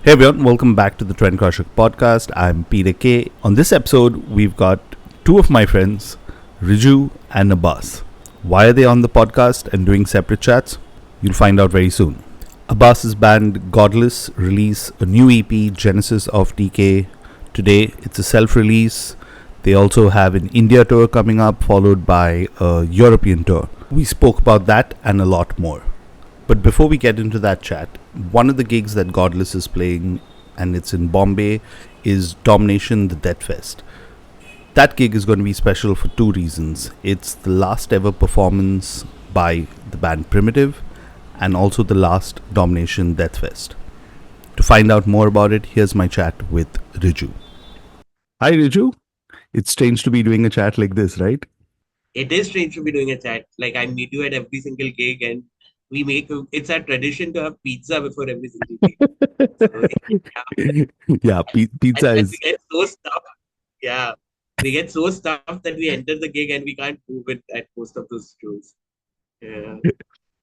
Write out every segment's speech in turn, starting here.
Hey everyone, welcome back to the Trendcrusher podcast. I'm Peter K. On this episode, we've got two of my friends, Riju and Abbas. Why are they on the podcast and doing separate chats? You'll find out very soon. Abbas's band Godless release a new EP, Genesis of Decay. Today, it's a self-release. They also have an India tour coming up, followed by a European tour. We spoke about that and a lot more. But before we get into that chat, one of the gigs that Godless is playing, and it's in Bombay, is Domination, the Deathfest. That gig is going to be special for two reasons. It's the last ever performance by the band Primitiv, and also the last Domination Deathfest. To find out more about it, here's my chat with Riju. Hi Riju. It's strange to be doing a chat like this, right? It is strange to be doing a chat. Like I meet you at every single gig, and it's a tradition to have pizza before every single gig. So Yeah, and pizza then is. we get so stuffed. Yeah, we get so stuffed that we enter the gig and we can't move it at most of those shows. Yeah.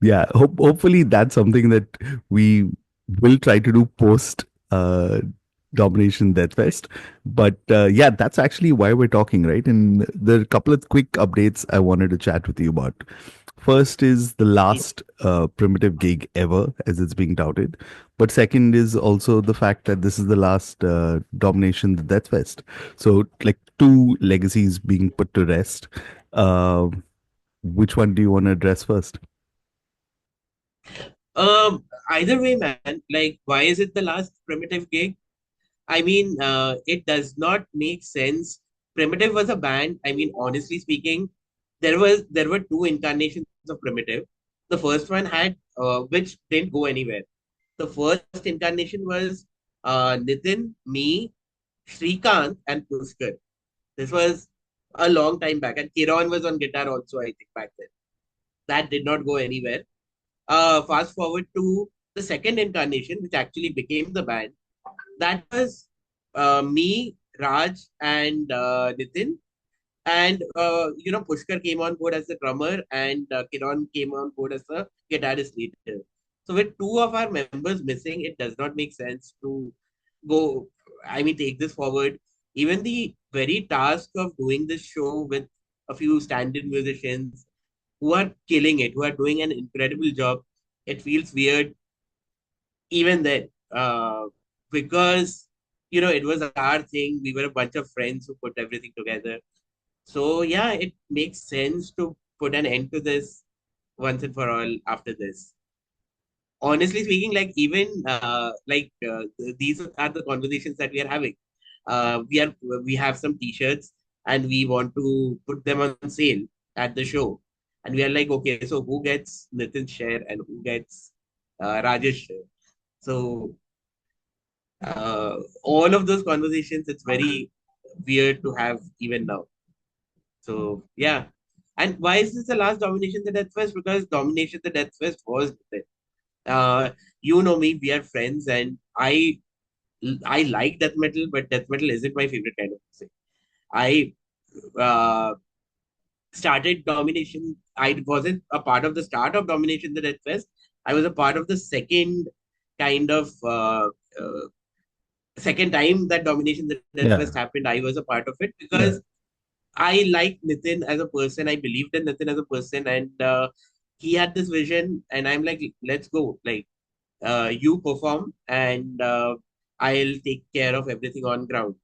Yeah, hopefully that's something that we will try to do post uh, Domination Deathfest. But yeah, that's actually why we're talking, right? And there are a couple of quick updates I wanted to chat with you about. First is the last Primitive gig ever, as it's being touted. But second is also the fact that this is the last Domination the Deathfest. So, like, two legacies being put to rest. Uh, which one do you want to address first? Either way, man. Like, why is it the last Primitive gig? I mean, it does not make sense. Primitive was a band. I mean, honestly speaking, there were two incarnations of Primitive. The first one had which didn't go anywhere. The first incarnation was Nitin, me, Shrikant, and Pushkar. This was a long time back, and Kiran was on guitar also. I think back then that did not go anywhere. Fast forward to the second incarnation, which actually became the band. That was me, Raj, and Nitin. And Pushkar came on board as the drummer, and Kiran came on board as the guitarist later. So with two of our members missing, it does not make sense to go. I mean, take this forward. Even the very task of doing this show with a few stand-in musicians who are killing it, who are doing an incredible job, it feels weird even then, because it was our thing. We were a bunch of friends who put everything together. So yeah, it makes sense to put an end to this once and for all after this. Honestly speaking, like even these are the conversations that we are having. We have some t-shirts and we want to put them on sale at the show, and we are like, okay, so who gets Nitin's share and who gets Rajesh share? So all of those conversations, it's very weird to have even now. So yeah. And why is this the last Domination the Deathfest? Because Domination the Deathfest was there. You know me, we are friends, and I like death metal, but death metal isn't my favorite kind of music. I uh, started Domination. I wasn't a part of the start of Domination the Deathfest. I was a part of the second kind of second time that Domination the Yeah. Deathfest happened. I was a part of it Yeah. because I like Nitin as a person. I believed in Nitin as a person, and he had this vision. And I'm like, let's go. Like, you perform, and I'll take care of everything on ground.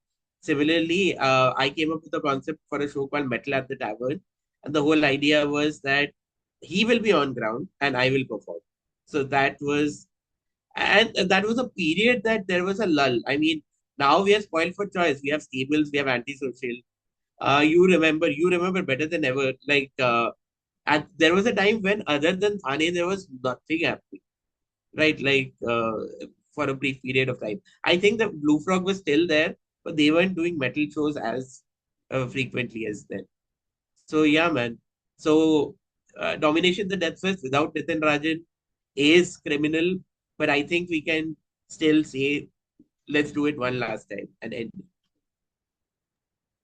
Similarly, I came up with a concept for a show called Metal at the Tavern, and the whole idea was that he will be on ground and I will perform. So that was a period that there was a lull. I mean, now we are spoiled for choice. We have stables, we have antisocial. You remember better than ever. Like, and there was a time when, other than Thane, there was nothing happening, right? Like, for a brief period of time. I think the Blue Frog was still there, but they weren't doing metal shows as frequently as then. So yeah, man. So Domination the Deathfest without Nitin Rajan is criminal, but I think we can still say, let's do it one last time and end.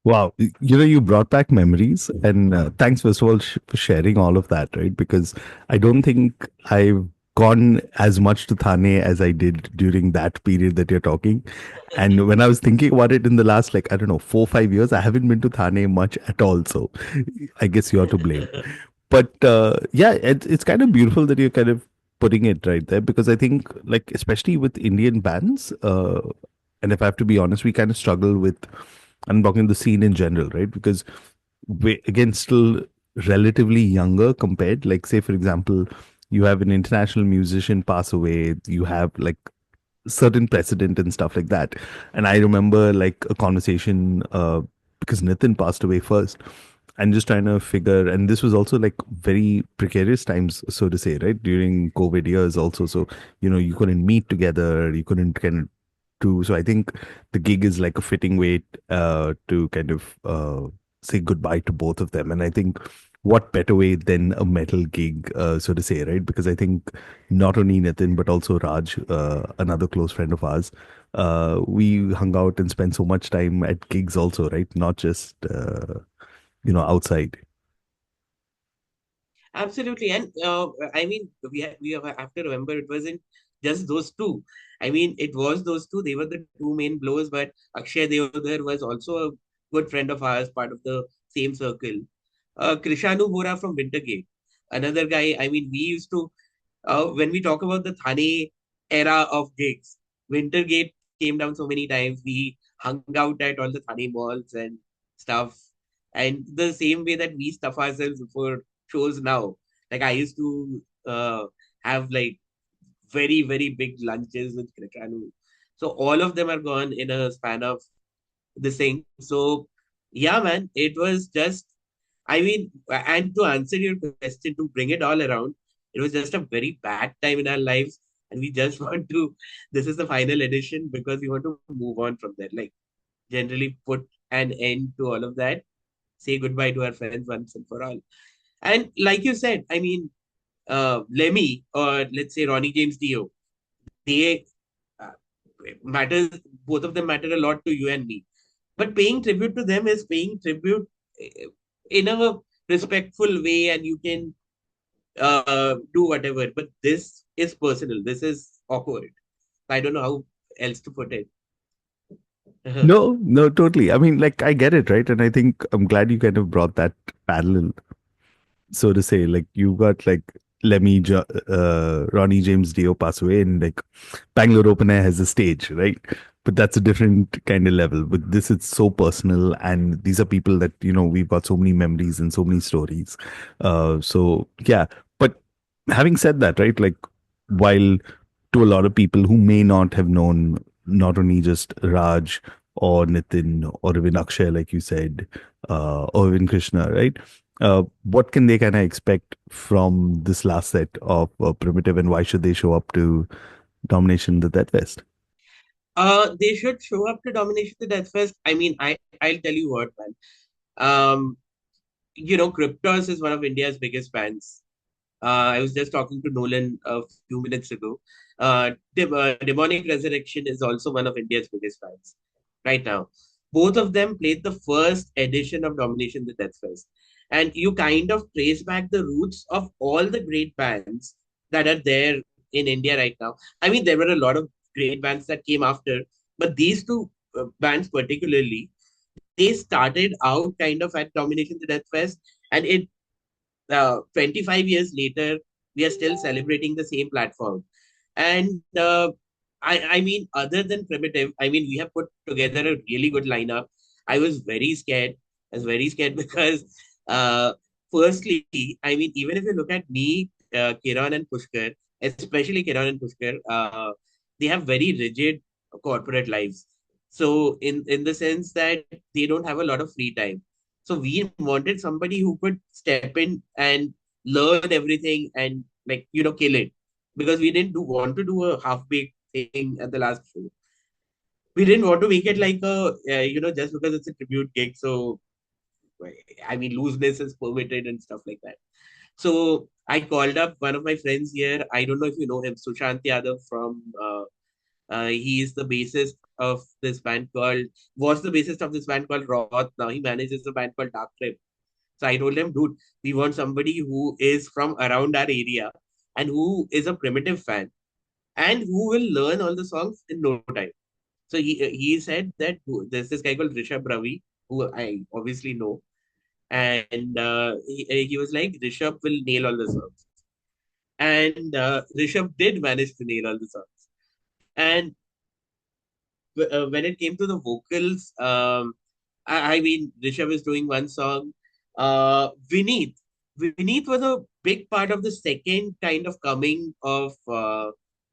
Wow. You brought back memories, and thanks, first of all, for sharing all of that, right? Because I don't think I've gone as much to Thane as I did during that period that you're talking. And when I was thinking about it in the last, like, I don't know, 4 or 5 years, I haven't been to Thane much at all. So I guess you're to blame. But yeah, it's kind of beautiful that you're kind of putting it right there because I think, like, especially with Indian bands, and if I have to be honest, we kind of struggle with, I'm talking the scene in general, right? Because we, again, still relatively younger compared, like, say, for example, you have an international musician pass away, you have like certain precedent and stuff like that. And I remember like a conversation because Nitin passed away first and just trying to figure, and this was also like very precarious times, so to say, right, during COVID years also. So you couldn't meet together, you couldn't kind of do. So I think the gig is like a fitting way to kind of say goodbye to both of them. And I think what better way than a metal gig, so to say, right? Because I think not only Nitin but also Raj, another close friend of ours, we hung out and spent so much time at gigs also, right? Not just outside. Absolutely, and I mean, we have to remember it wasn't just those two. I mean, it was those two. They were the two main blows, but Akshay Deodhar was also a good friend of ours, part of the same circle. Krishanu Bora from Wintergate, another guy. I mean, we used to when we talk about the Thane era of gigs, Wintergate came down so many times. We hung out at all the Thane malls and stuff. And the same way that we stuff ourselves before shows now. Like I used to have like very, very big lunches with Krishanu. So all of them are gone in a span of this thing. So yeah, man, it was just I mean, and to answer your question, to bring it all around, it was just a very bad time in our lives. And we just want to, this is the final edition because we want to move on from that. Like, generally put an end to all of that, say goodbye to our friends once and for all. And like you said, I mean, Lemmy or let's say Ronnie James Dio, they uh, matter, both of them matter a lot to you and me. But paying tribute to them is paying tribute in a respectful way, and you can do whatever. But this is personal. This is awkward. I don't know how else to put it. No, no, totally. I mean, like, I get it, right? And I think I'm glad you kind of brought that parallel, so to say. Like, you got like Ronnie James Dio pass away, and like Bangalore Open Air has a stage, right? But that's a different kind of level. But this is so personal, and these are people that we've got so many memories and so many stories. So yeah. But having said that, right? Like, while to a lot of people who may not have known not only just Raj or Nitin or even Akshay, like you said, or even Krishna, right? What can they kind of expect from this last set of Primitive, and why should they show up to Domination the Deathfest? They should show up to Domination the Deathfest. I mean, I'll tell you what, man. Um, Cryptos is one of India's biggest fans. I was just talking to Nolan a few minutes ago. Demonic Resurrection is also one of India's biggest fans right now. Both of them played the first edition of Domination the Deathfest. And you kind of trace back the roots of all the great bands that are there in India right now. I mean, there were a lot of great bands that came after, but these two bands particularly, they started out kind of at Domination the Deathfest, and it 25 years later, we are still celebrating the same platform. And I mean, other than Primitive, I mean, we have put together a really good lineup. I was very scared. I was very scared because, uh, firstly, I mean, even if you look at me, Kiran and Pushkar, especially Kiran and Pushkar, they have very rigid corporate lives. So, in the sense that they don't have a lot of free time. So we wanted somebody who could step in and learn everything and like kill it, because we didn't want to do a half baked thing at the last show. We didn't want to make it like a just because it's a tribute gig. So I mean looseness is permitted and stuff like that. So I called up one of my friends here. I don't know if you know him, Sushant Yadav from. He is the bassist of this band called was the bassist of this band called Roth. Now he manages a band called Dark Trip. So I told him, dude, we want somebody who is from around our area, and who is a Primitive fan and who will learn all the songs in no time. So he said that there's this guy called Rishabh Ravi, who I obviously know, and he was like, Rishabh will nail all the songs, and Rishabh did manage to nail all the songs. And when it came to the vocals, I mean, Rishabh is doing one song. Vineet, Vineet was a big part of the second kind of coming of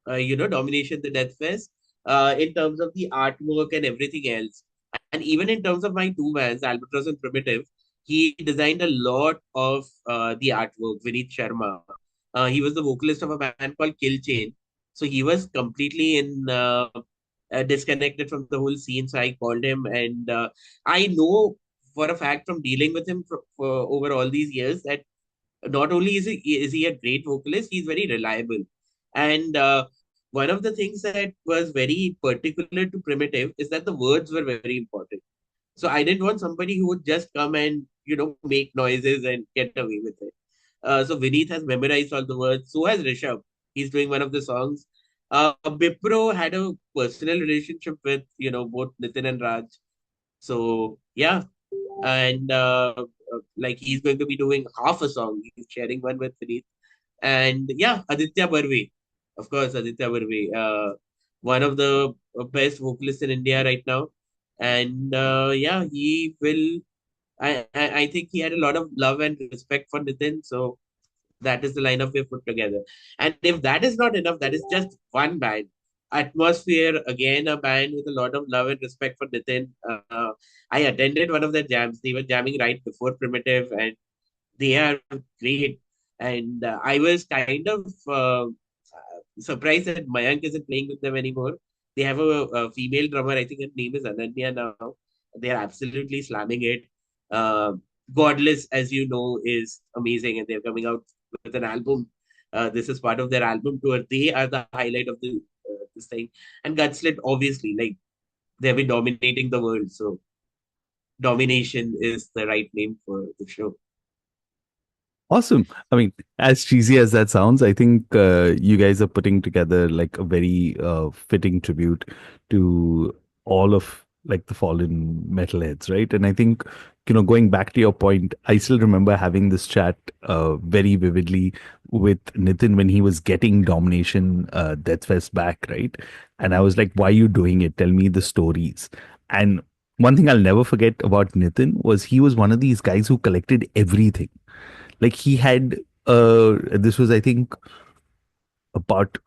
Domination, the Deathfest, in terms of the artwork and everything else. And even in terms of my two bands, Albatross and Primitive, he designed a lot of the artwork. Vineet Sharma, he was the vocalist of a band called Kill Chain. So he was completely in disconnected from the whole scene. So I called him, and I know for a fact from dealing with him for over all these years that not only is he a great vocalist, he's very reliable. And one of the things that was very particular to Primitive is that the words were very important. So I didn't want somebody who would just come and make noises and get away with it. So Vineet has memorized all the words. So has Rishabh. He's doing one of the songs. Bipro had a personal relationship with both Nitin and Raj. So yeah, and like he's going to be doing half a song. He's sharing one with Vineet, and yeah, Aditya Barve, of course, Aditya Barve, one of the best vocalists in India right now, and yeah, he will. I think he had a lot of love and respect for Nitin, so that is the lineup we've put together. And if that is not enough, that is just one band. Atmosphere, again, a band with a lot of love and respect for Nitin. I attended one of their jams. They were jamming right before Primitive, and they are great. And I was kind of surprised that Mayank isn't playing with them anymore. They have a female drummer. I think her name is Ananya now. They're absolutely slamming it. Uh, Godless, as you know, is amazing, and they're coming out with an album. This is part of their album tour. They are the highlight of the this thing. And Gutslit, obviously, like they've been dominating the world. So Domination is the right name for the show. Awesome. I mean, as cheesy as that sounds, I think you guys are putting together like a very fitting tribute to all of like the fallen metalheads, right? And I think, going back to your point, I still remember having this chat very vividly with Nitin when he was getting Domination Deathfest back, right? And I was like, why are you doing it? Tell me the stories. And one thing I'll never forget about Nitin was he was one of these guys who collected everything. Like he had this was I think about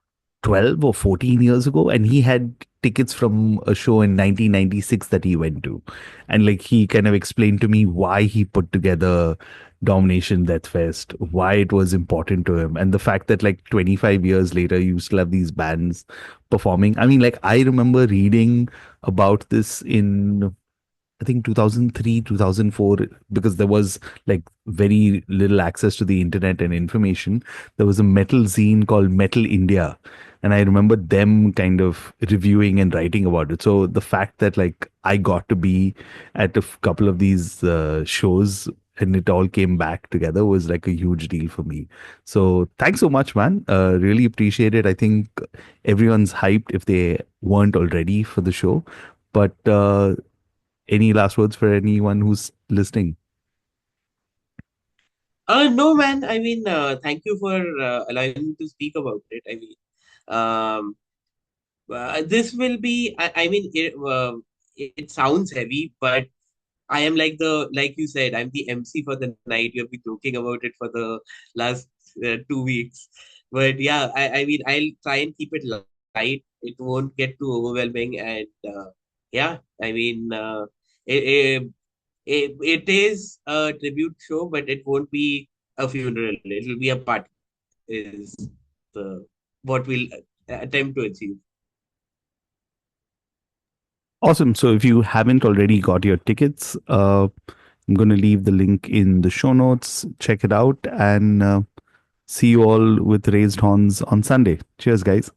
12 or 14 years ago, and he had tickets from a show in 1996 that he went to. And like he kind of explained to me why he put together Domination Deathfest, why it was important to him, and the fact that like 25 years later you still have these bands performing. I mean, like I remember reading about this in I think 2003, 2004, because there was like very little access to the internet and information. There was a metal zine called Metal India. And I remember them kind of reviewing and writing about it. So the fact that like I got to be at a couple of these shows and it all came back together was like a huge deal for me. So thanks so much, man. Really appreciate it. I think everyone's hyped if they weren't already for the show. But any last words for anyone who's listening? No, man. I mean, thank you for allowing me to speak about it. I mean, um, this will be. I mean, it sounds heavy, but I am like you said, I'm the MC for the night. You've been joking about it for the last 2 weeks, but yeah, I mean, I'll try and keep it light. It won't get too overwhelming, and yeah, I mean, it, it is a tribute show, but it won't be a funeral. It will be a party. Is the what we'll attempt to achieve. Awesome. So if you haven't already got your tickets, I'm going to leave the link in the show notes. Check it out and see you all with raised horns on Sunday. Cheers, guys.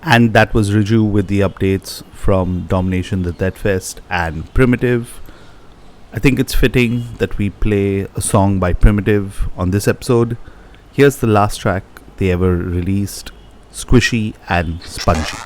And that was Riju with the updates from Domination, the Deathfest, and Primitiv. I think it's fitting that we play a song by Primitiv on this episode. Here's the last track. they ever released, Squishy and Spongy.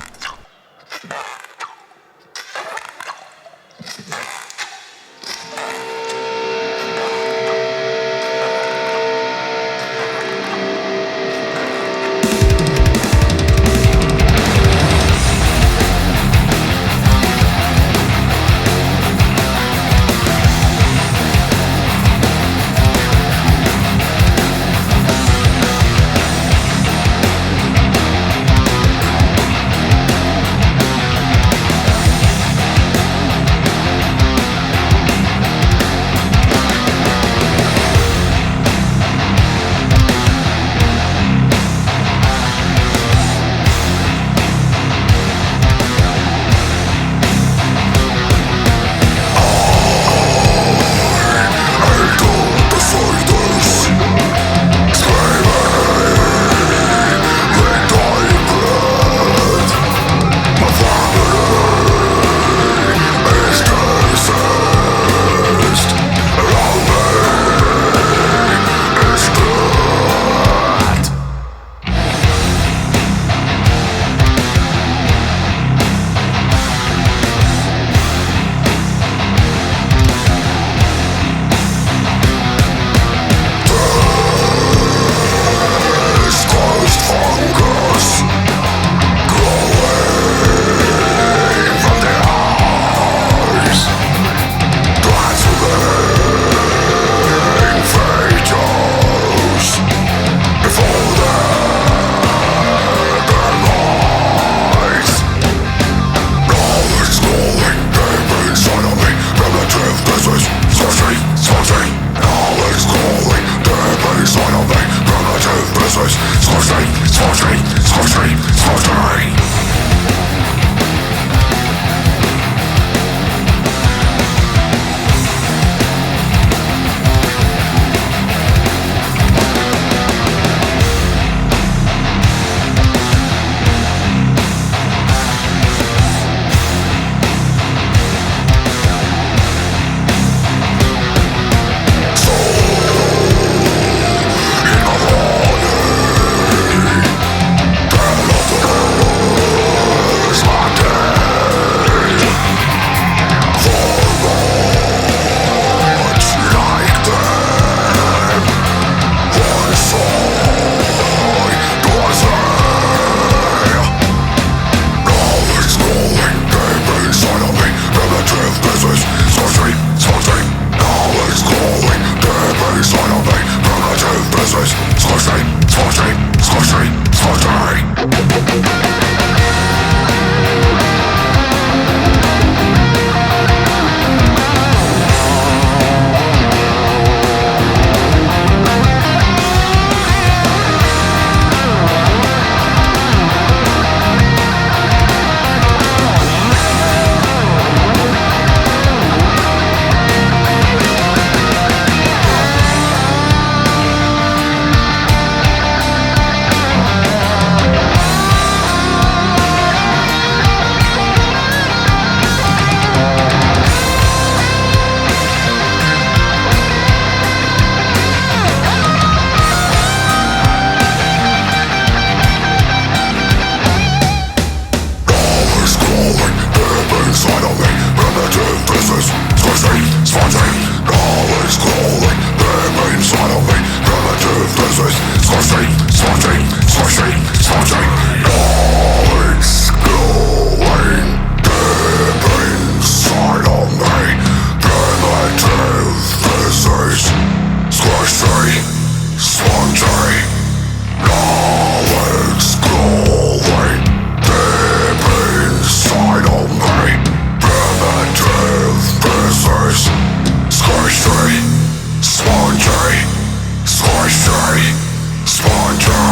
Spongy.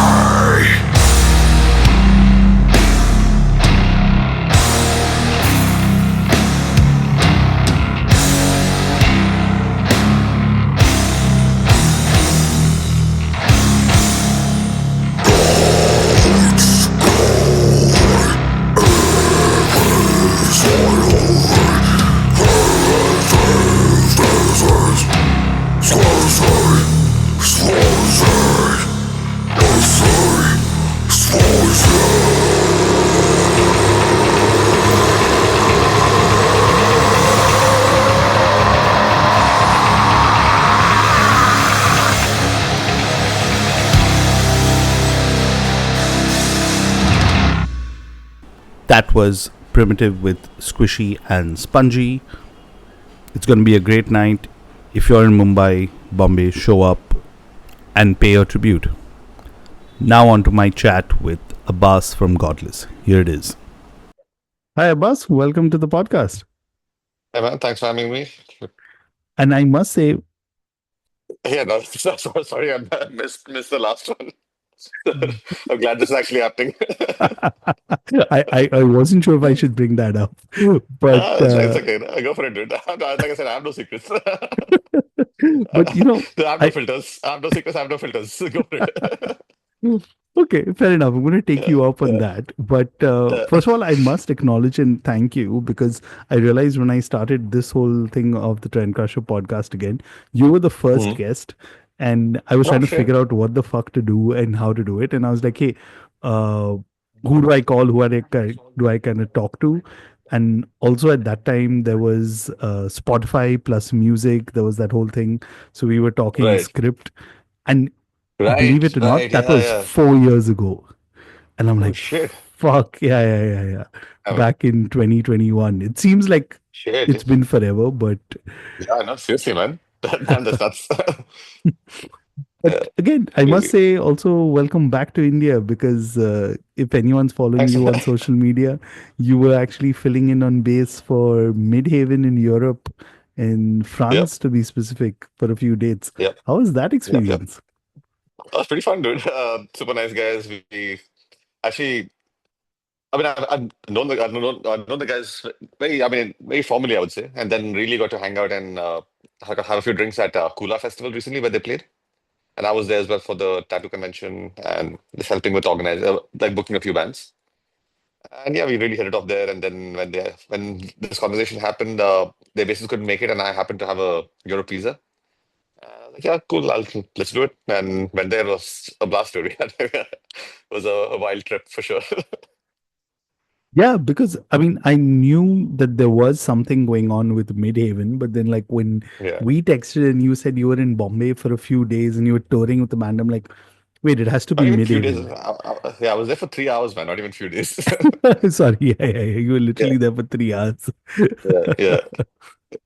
That was Primitive with Squishy and Spongy. It's going to be a great night. If you're in Mumbai, Bombay, show up and pay your tribute. Now on to my chat with Abbas from Godless. Here it is. Hi Abbas, welcome to the podcast. Hey man, thanks for having me. And I must say, Yeah, no, sorry, I missed the last one. I'm glad this is actually happening. I wasn't sure if I should bring that up, but That's right, it's okay. Go for it, dude. Like I said, I have no secrets. but I have no I filters. I have no secrets. I have no filters. Go for it. okay, fair enough. I'm going to take Yeah, you up on yeah, that. But yeah. first of all, I must acknowledge and thank you because I realized when I started this whole thing of the Trendcrusher podcast again, you were the first Mhm. guest, and I was trying Oh, to shit. figure out what the fuck to do and how to do it. And I was like, hey, uh, who do I call? Do I kind of talk to? And also at that time, there was Spotify plus music. There was that whole thing. So we were talking Right, script. And believe right, it or not, right. that Yeah, was yeah. 4 years ago. And I'm Oh, like, shit. fuck, yeah. I mean, Back in 2021. It seems like it's shit. been forever, but Yeah, no, seriously, man. Man, that's nuts. Yeah, again, I must crazy. say also welcome back to India because if anyone's following Thanks. you on social media, you were actually filling in on base for Midhaven in Europe, in Yep, France to be specific, for a few dates. yep, How was that yep. experience? That was pretty fun, dude. Super nice guys. We actually, I mean, I've known the guys very formally, I would say, and then really got to hang out and have a few drinks at Kula Festival recently where they played, and I was there as well for the tattoo convention and just helping with organize, like booking a few bands. And yeah, we really hit it off there. And then when this conversation happened, they basically couldn't make it, and I happened to have a Euro pizza. Like, yeah, cool. Let's do it. And went there was a blast, dude. It was a wild trip for sure. Yeah, because I mean, I knew that there was something going on with Midhaven, but then like when Yeah. we texted and you said you were in Bombay for a few days and you were touring with the band, I'm like, wait, it has to Not be even few days. Midhaven. Yeah, I was there for 3 hours, man. Not even few days. Sorry, yeah. You were Yeah, literally there for 3 hours. yeah, yeah,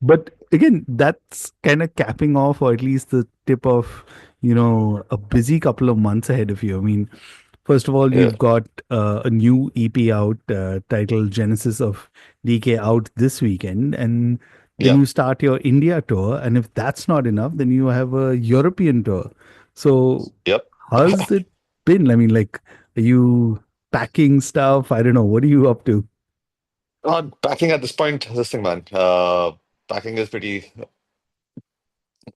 But again, that's kind of capping off, or at least the tip of, a busy couple of months ahead of you. I mean, first of all, yeah, you've got a new EP out titled Genesis of Decay out this weekend, and then yeah, you start your India tour. And if that's not enough, then you have a European tour. So, yep. how's it been? I mean, like, are you packing stuff? I don't know. What are you up to? Packing at this point, this thing, man. Packing is pretty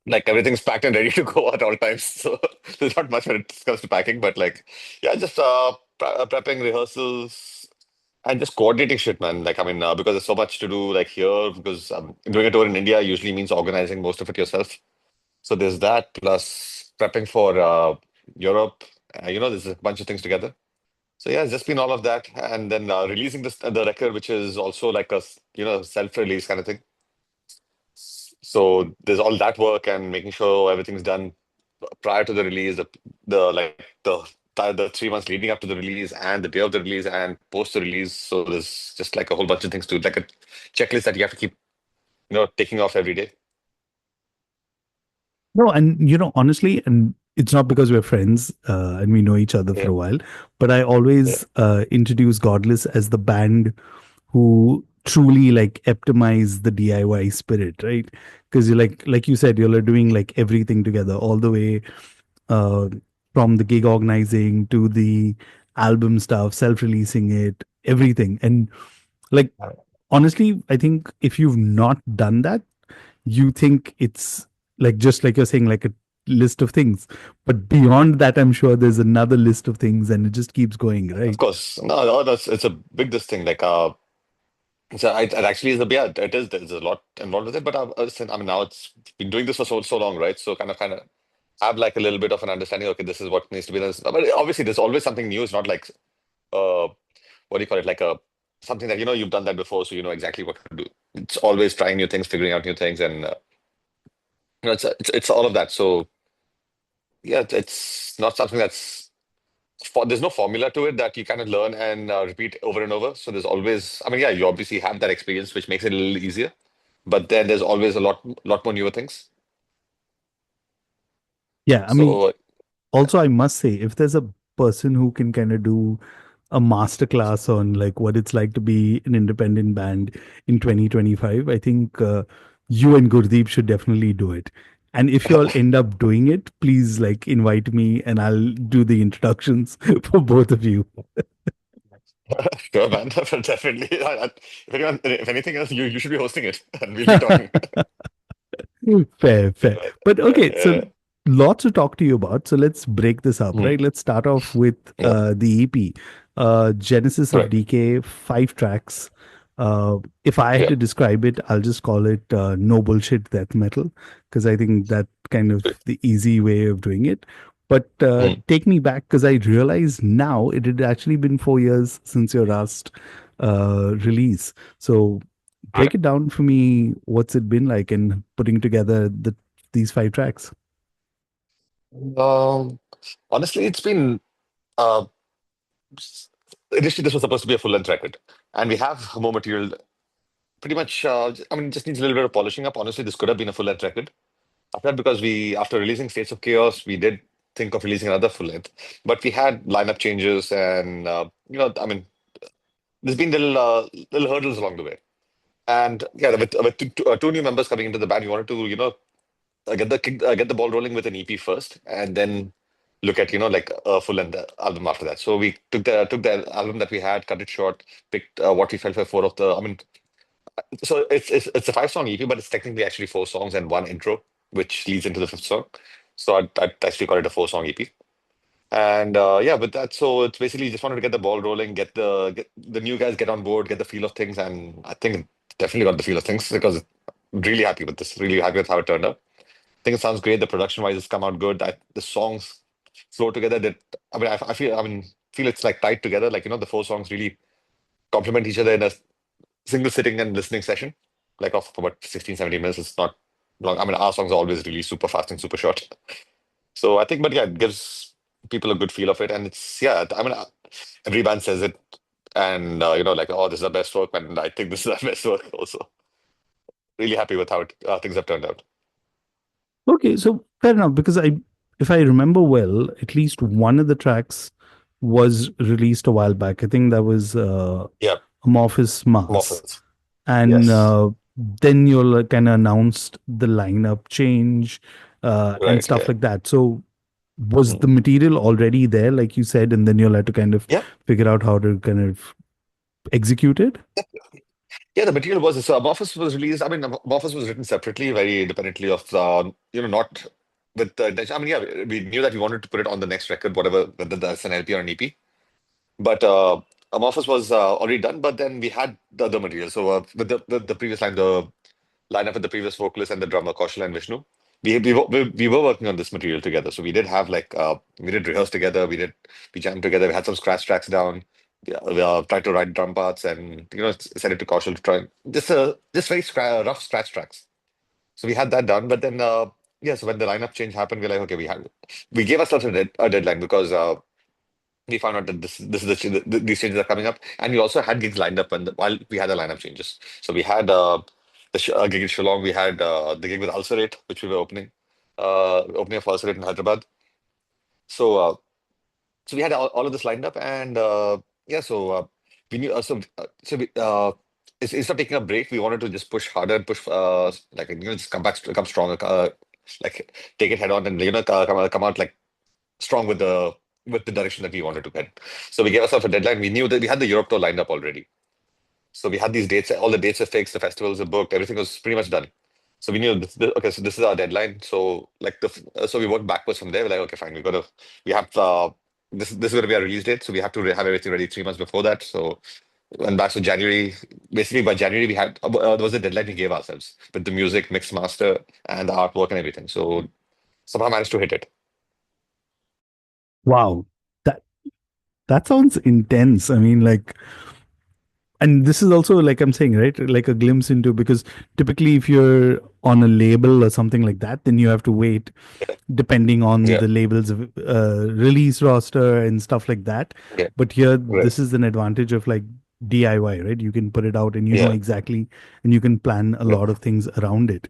like everything's packed and ready to go at all times. So there's not much when it comes to packing, but like, yeah, just prepping rehearsals and just coordinating shit, man. Like, I mean, because there's so much to do, like here, because doing a tour in India usually means organizing most of it yourself. So there's that plus prepping for Europe. There's a bunch of things together. So yeah, it's just been all of that, and then releasing the record, which is also like a self-release kind of thing. So there's all that work and making sure everything's done prior to the release, the like the 3 months leading up to the release, and the day of the release, and post the release. So there's just like a whole bunch of things to like a checklist that you have to keep taking off every day. No, and honestly, and it's not because we're friends and we know each other for Yeah, a while, but I yeah, always introduce Godless as the band who truly like epitomize the DIY spirit, right? Because you like you said, you're doing like everything together, all the way uh, from the gig organizing to the album stuff, self-releasing it, everything. And like honestly, I think if you've not done that, you think it's like just like you're saying, like a list of things. But beyond that, I'm sure there's another list of things and it just keeps going, of right? course. No, no, that's it's a big this thing. Like so it actually is a yeah, it is. There's a lot involved with it, but I mean now it's been doing this for so long, right? So kind of have like a little bit of an understanding. Okay, this is what needs to be done. But obviously, there's always something new. It's not like uh, what do you call it? Like a something that you've done that before, so you know exactly what to do. It's always trying new things, figuring out new things, and it's all of that. So yeah, it's not something that's there's no formula to it that you kind of learn and repeat over and over. So there's always, I mean, yeah, you obviously have that experience, which makes it a little easier. But then there's always a lot more newer things. Yeah, I mean, So also I must say, if there's a person who can kind of do a masterclass on like what it's like to be an independent band in 2025, I think you and Gurdeep should definitely do it. And if you all end up doing it, please like invite me and I'll do the introductions for both of you. sure, man, definitely. If anything else, you should be hosting it, and we'll be talking. Fair, fair. But okay, so Uh, lots to talk to you about. So let's break this up, mm, right? Let's start off with yeah, the EP, Genesis of right. Decay, 5 tracks. If I had Yeah. to describe it, I'll just call it no bullshit death metal because I think that kind of the easy way of doing it. But Mm. take me back because I realize now it had actually been 4 years since your last release. So break it down for me. What's it been like in putting together these 5 tracks? Um, Honestly, it's been uh, initially this was supposed to be a full-length record, and we have more material. Pretty much, I mean, it just needs a little bit of polishing up. Honestly, this could have been a full-length record. After that, because after releasing States of Chaos, we did think of releasing another full-length, but we had lineup changes, and I mean, there's been little hurdles along the way. And yeah, with two new members coming into the band, we wanted to, get the ball rolling with an EP first, and then look at like a full length album after that. So we took the album that we had, cut it short, picked what we felt were four of the. I mean, so it's a 5 song EP, but it's technically actually 4 songs and one intro, which leads into the fifth song. So I'd actually call it a 4 song EP. And yeah, with that, so it's basically just wanted to get the ball rolling, get the new guys get on board, get the feel of things, and I think it definitely got the feel of things because really happy with this, really happy with how it turned out. I think it sounds great. The production wise has come out good. The songs flow together. That I mean, feel it's like tied together. Like the 4 songs really complement each other in a single sitting and listening session, like of about 16, 17 minutes. It's not long. I mean, our songs are always really super fast and super short. So I think, but yeah, it gives people a good feel of it, and it's yeah. I mean, every band says it, and like, oh, this is the best work, and I think this is the best work also. Really happy with how things have turned out. Okay, so fair enough because if I remember well, at least one of the tracks was released a while back. I think that was Yeah, Amorphous Mars. Morphins. And Yes. then you'll kind of announced the lineup change and Right. stuff Yeah. like that. So was the Mm. material already there, like you said, and then you'll have to kind of Yeah. figure out how to kind of execute it? Yeah, the material was so Amorphous was released. I mean, Amorphous was written separately, very independently of not with the intention. I mean, yeah, we knew that we wanted to put it on the next record, whatever, whether that's an LP or an EP. But Amorphous was already done. But then we had the other material. So with the previous line, the lineup with the previous vocalist and the drummer Kaushal and Vishnu, we were working on this material together. So we did have we did rehearse together. We jammed together. We had some scratch tracks down. We tried to write drum parts and send it to Kaushal to try just very rough scratch tracks. So we had that done. But then yeah, so when the lineup change happened, we're like, okay, we gave ourselves a deadline because we found out that this is these changes are coming up, and we also had gigs lined up while we had the lineup changes. So we had gig in Shillong, we had the gig with Ulcerate, which we were opening up for Ulcerate in Hyderabad. So so we had all of this lined up, and yeah, so we knew so we instead of taking a break, we wanted to just push harder and push like just come stronger, like take it head on and come out like strong with the direction that we wanted to get. So we gave ourselves a deadline. We knew that we had the Europe tour lined up already. So we had these dates, all the dates are fixed, the festivals are booked, everything was pretty much done. So we knew okay, so this is our deadline. So like so we worked backwards from there. We're like, okay, fine, we have this is going to be our release date. So we have to have everything ready 3 months before that. So and back to January, basically by January we had there was a deadline we gave ourselves with the music, mix master, and the artwork and everything. So somehow managed to hit it. Wow, that that sounds intense. I mean, like And this is also, like I'm saying, right, like a glimpse into, because typically if you're on a label or something like that, then you have to wait depending on Yeah, the label's release roster and stuff like that. yeah, But here, right. this is an advantage of like DIY, right? You can put it out and you know Yeah, exactly, and you can plan a yeah, lot of things around it.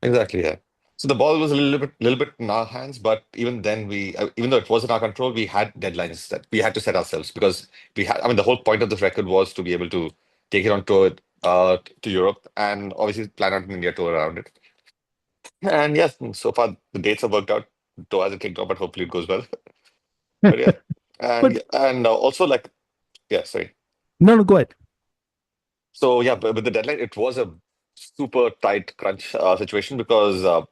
exactly. Yeah. So the ball was a little bit in our hands, but even then, even though it was in our control, we had deadlines that we had to set ourselves because we had. I mean, the whole point of this record was to be able to take it on tour to Europe and obviously plan out an India tour around it. And yes, so far the dates have worked out. Tour hasn't kicked off, but hopefully it goes well. But yeah, But and also like yeah, sorry. no, no, go ahead. So yeah, but with the deadline, it was a super tight crunch situation because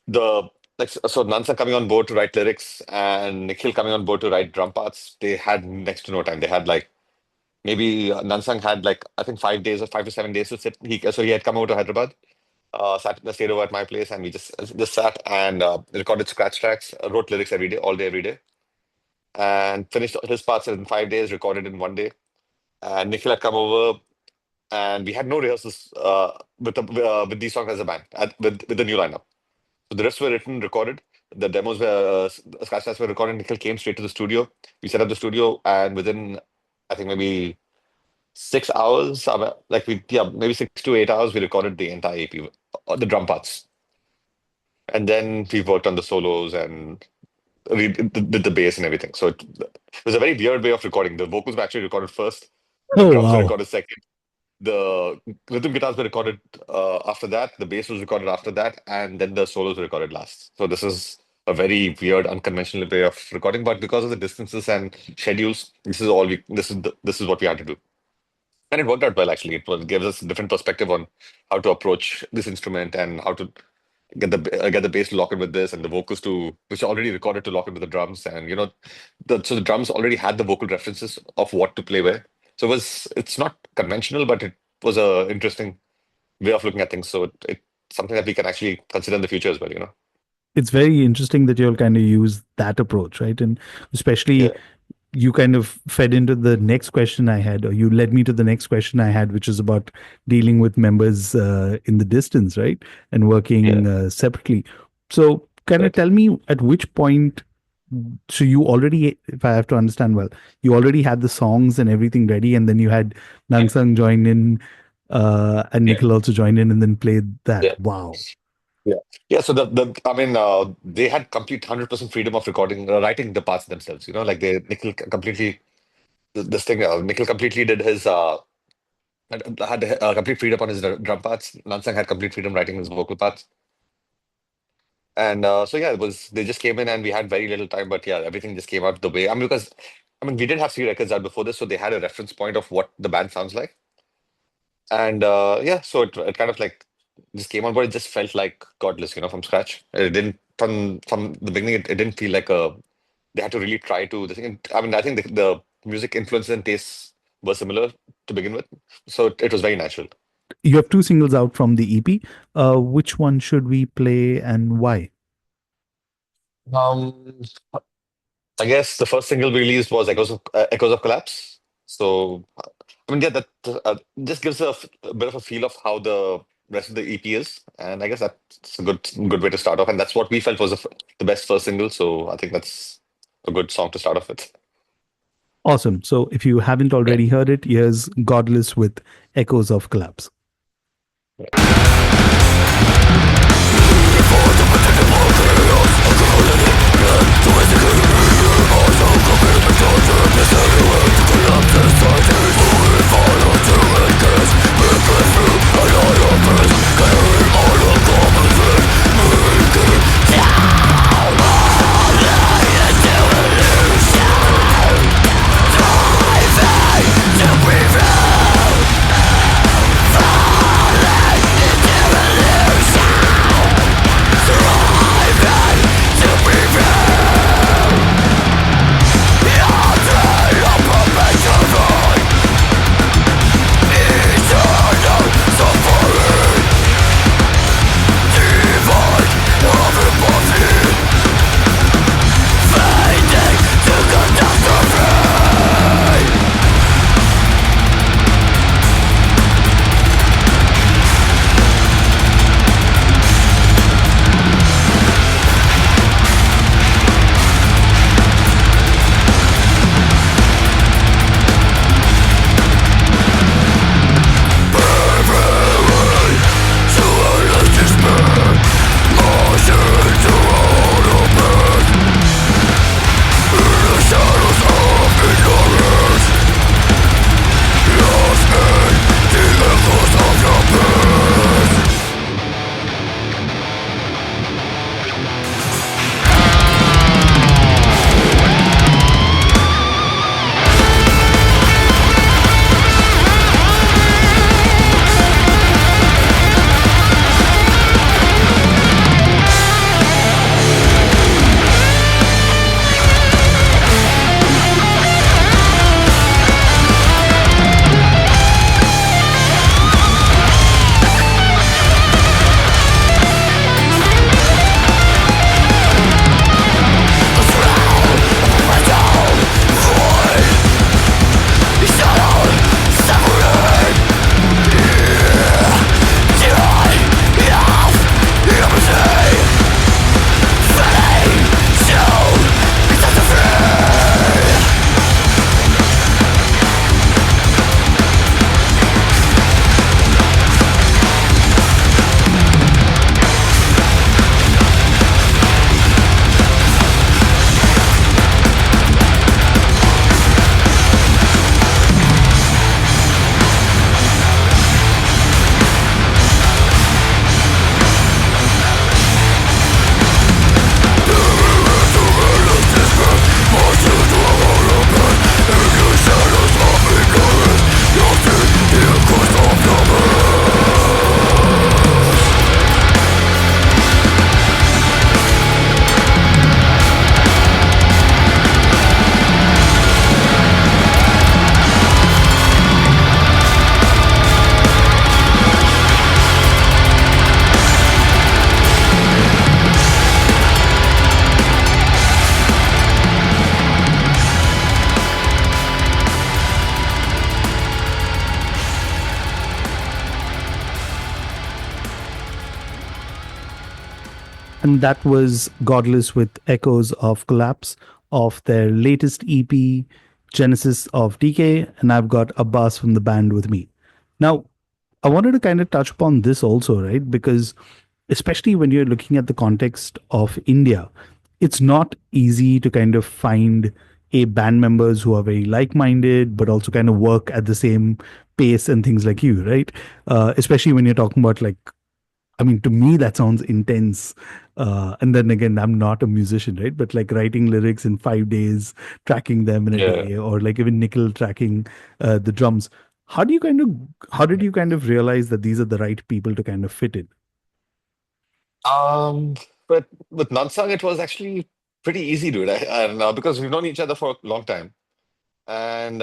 the like so Nansa coming on board to write lyrics and Nikhil coming on board to write drum parts. They had next to no time. They had like maybe Nansang had like I think 5 days or 5 to 7 days to sit. He had come over to Hyderabad, stayed over at my place, and we just sat and recorded scratch tracks, wrote lyrics every day, all day, every day, and finished his parts in 5 days, recorded in one day. And Nikhil had come over, and we had no rehearsals with these songs as a band with the new lineup. So the rest were written, recorded. The demos were scratch tracks were recorded. Nikhil came straight to the studio. We set up the studio, and within I think maybe 6 hours, maybe 6 to 8 hours, we recorded the entire EP, the drum parts, and then we worked on the solos and did the bass and everything. So it was a very weird way of recording. The vocals were actually recorded first, the Oh, drums were wow. recorded second, the rhythm guitars were recorded after that, the bass was recorded after that, and then the solos were recorded last. So this is a very weird, unconventional way of recording, but because of the distances and schedules, this is what we had to do. And it worked out well, actually. Gives us a different perspective on how to approach this instrument and how to get the bass to lock in with this and the vocals to which are already recorded to lock in with the drums. And so the drums already had the vocal references of what to play where. So it's not conventional, but it was a interesting way of looking at things. So it's something that we can actually consider in the future as well. It's very interesting that you'll kind of use that approach, right? And especially Yeah, you kind of fed into the next question I had, or you led me to the next question I had, which is about dealing with members in the distance, right? And yeah, working separately. So, kind of right. tell me at which point, so you already, if I have to understand well, you already had the songs and everything ready, and then you had Yeah, Nangsang join in, and yeah, Nikhil also joined in and then played yeah. that. Wow. Yeah. Yeah. So I mean, they had complete 100% freedom of recording, writing the parts themselves. Like Nikhil completely, this thing, Nikhil completely did had complete freedom on his drum parts. Nansang had complete freedom writing his vocal parts. And so, yeah, they just came in and we had very little time, but yeah, everything just came out the way. I mean, because, I mean, we did have 3 records out before this, so they had a reference point of what the band sounds like. And yeah, so it kind of like just came on board. It just felt like Godless, from scratch. It didn't from the beginning. It didn't feel like they had to really try to the thing. I mean, I think the music influences and tastes were similar to begin with, so it was very natural. You have two singles out from the EP. Which one should we play and why? Um, I guess the first single we released was Echoes of Collapse. So I mean, yeah, that just gives a bit of a feel of how the rest of the EP is, and I guess that's a good way to start off, and that's what we felt was the best first single. So I think that's a good song to start off with. Awesome. So if you haven't Yeah. already heard it, here's Godless with Echoes of Collapse. And that was Godless with Echoes of Collapse of their latest EP, Genesis of Decay. And I've got Abbas from the band with me. Now, I wanted to kind of touch upon this also, right? Because especially when you're looking at the context of India, it's not easy to kind of find a band members who are very like-minded, but also kind of work at the same pace and things like you, right? Especially when you're talking about like, I mean, to me, that sounds intense. And then again, I'm not a musician, right? But like writing lyrics in 5 days, tracking them in a Yeah. day, or like even Nickel tracking the drums. How do you kind of, how did you kind of realize that these are the right people to kind of fit in? Um, but with Nansang, it was actually pretty easy, dude. And because we've known each other for a long time, and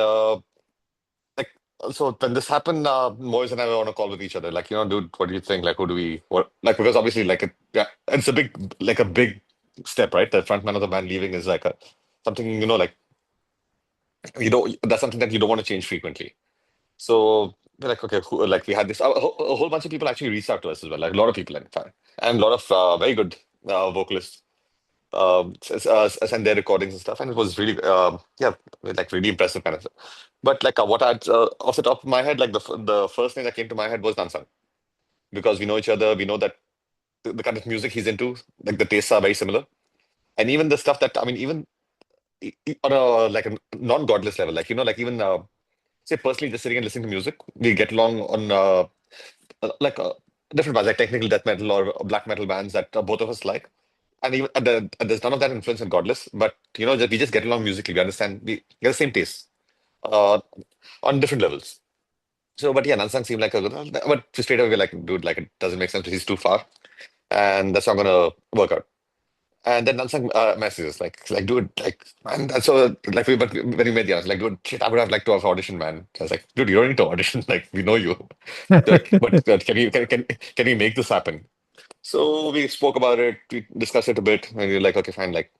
like so when this happened, Moise and I were on a call with each other. Like, dude, what do you think? Like, who do we? What? Like, because obviously, like, yeah, it's a big, like, a big step, right? The front man of the band leaving is like a something, like that's something that you don't want to change frequently. So we're like, okay, like we had this, a whole bunch of people actually reached out to us as well, like a lot of people, in fact, and a lot of very good vocalists sent their recordings and stuff, and it was really, yeah, like really impressive kind of stuff. But like what I'd off the top of my head, like the first thing that came to my head was Nansang, because we know each other, we know that the kind of music he's into, like the tastes are very similar, and even the stuff that I mean, even on a like a non-godless level, like like even say personally just sitting and listening to music, we get along on like different bands like technical death metal or black metal bands that both of us like, and even there's none of that influence in Godless, but we just get along musically. We understand, we get the same taste uh, on different levels. So, but yeah, Nansang seemed like a good, but straight away we're like, dude, like it doesn't make sense. He's too far, and that's not gonna work out. And then Nansang messages like, dude, like, man, that's so like but when we met, yeah, I was like, dude, shit, I would have liked to have audition, man. I was like, dude, you don't need to audition. Like, we know you. Like, but can we make this happen? So we spoke about it, we discussed it a bit, and we were like, okay, fine, like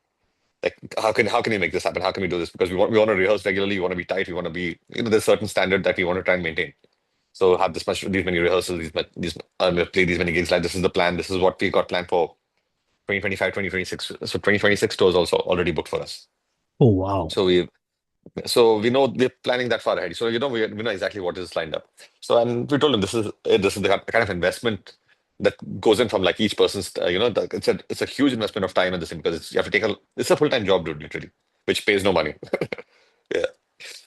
how can we make this happen? How can we do this? Because we want to rehearse regularly, we want to be tight, we want to be, there's a certain standard that we want to try and maintain. So have these many rehearsals, play these many gigs. Like this is the plan. This is what we got planned for 2025, 2026. So 2026 tours also already booked for us. Oh, wow. So we know we're planning that far ahead. So we know exactly what is lined up. So and we told him this is the kind of investment that goes in from like each person's it's a huge investment of time and this thing because you have to it's a full-time job, dude, literally, which pays no money. Yeah.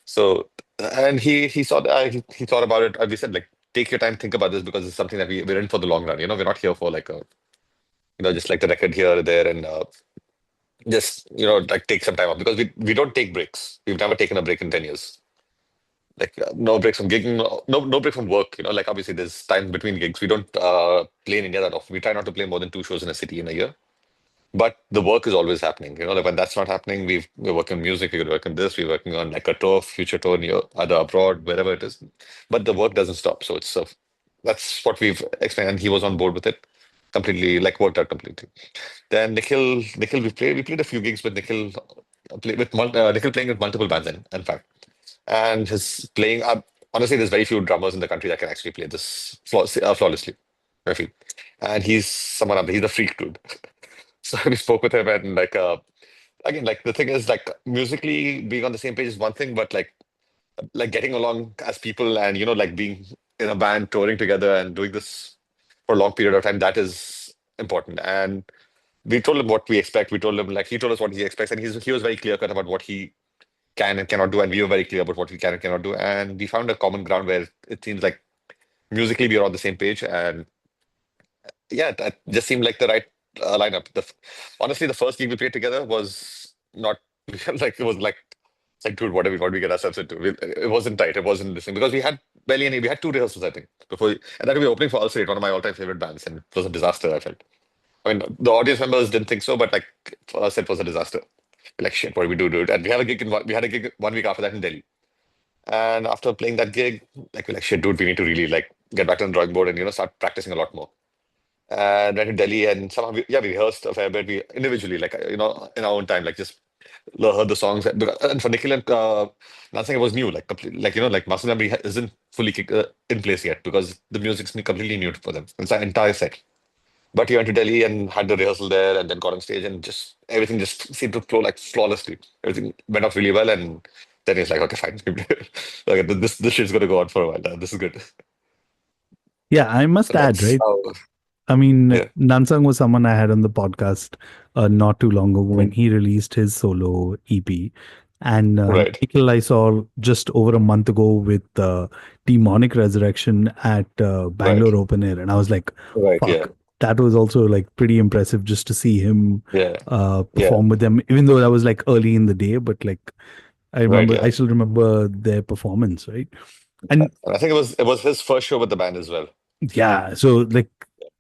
So and he saw that he thought about it. And we said like take your time, think about this because it's something that we're in for the long run. We're not here for like a just like the record here or there and just like take some time off because we don't take breaks. We've never taken a break in 10 years. Like no breaks from gigging, no break from work. Like obviously there's time between gigs. We don't play in India that often. We try not to play more than two shows in a city in a year. But the work is always happening. Like when that's not happening, we're working on music, we're working on this, we're working on like a tour, future tour, either abroad, wherever it is. But the work doesn't stop. So that's what we've explained, and he was on board with it completely, like worked out completely. Then Nikhil, we played a few gigs with Nikhil, Nikhil playing with multiple bands, in fact, and his playing. Honestly, there's very few drummers in the country that can actually play this flawlessly. I feel, and he's someone up. He's a freak dude. So we spoke with him, and like again, like the thing is, like musically being on the same page is one thing, but like getting along as people, and like being in a band, touring together, and doing this for a long period of time, that is important. And we told him what we expect. We told him like he told us what he expects, and he was very clear cut about what he can and cannot do, and we were very clear about what we can and cannot do, and we found a common ground where it seems like musically we are on the same page, and yeah, that just seemed like the right lineup. Honestly, the first gig we played together was not like it was like it's like dude, what do we get ourselves into? It wasn't tight. It wasn't listening because we had barely any. We had two rehearsals, I think, before, and that we were opening for Ulcerate, one of my all-time favorite bands, and it was a disaster. I felt. I mean, the audience members didn't think so, but like for us, it was a disaster. We're like shit, what do we do, dude? And we had a gig 1 week after that in Delhi. And after playing that gig, like we're like shit, dude, we need to really like get back to the drawing board and start practicing a lot more. And went to Delhi and somehow we rehearsed a fair bit. We individually, like in our own time, like just heard the songs. And for Nikhil and Nansing, it was new, like complete, like like muscle memory isn't fully in place yet because the music's completely new for them. It's an entire set. But he went to Delhi and had the rehearsal there, and then got on stage, and just everything just seemed to flow like flawlessly. Everything went off really well, and then he's like, okay, fine, okay, this shit's gonna go on for a while. This is good. Yeah, I must And add, that's right? how, I mean, yeah, Nansang was someone I had on the podcast not too long ago when mm, he released his solo EP. And right, Nikhil I saw just over a month ago with Demonic Resurrection at right, Bangalore Open Air. And I was like, right, yeah, fuck, that was also like pretty impressive just to see him yeah, yeah, perform with them, even though that was like early in the day. But like, right, yeah. I still remember their performance, right? And And I think it was his first show with the band as well. yeah, so like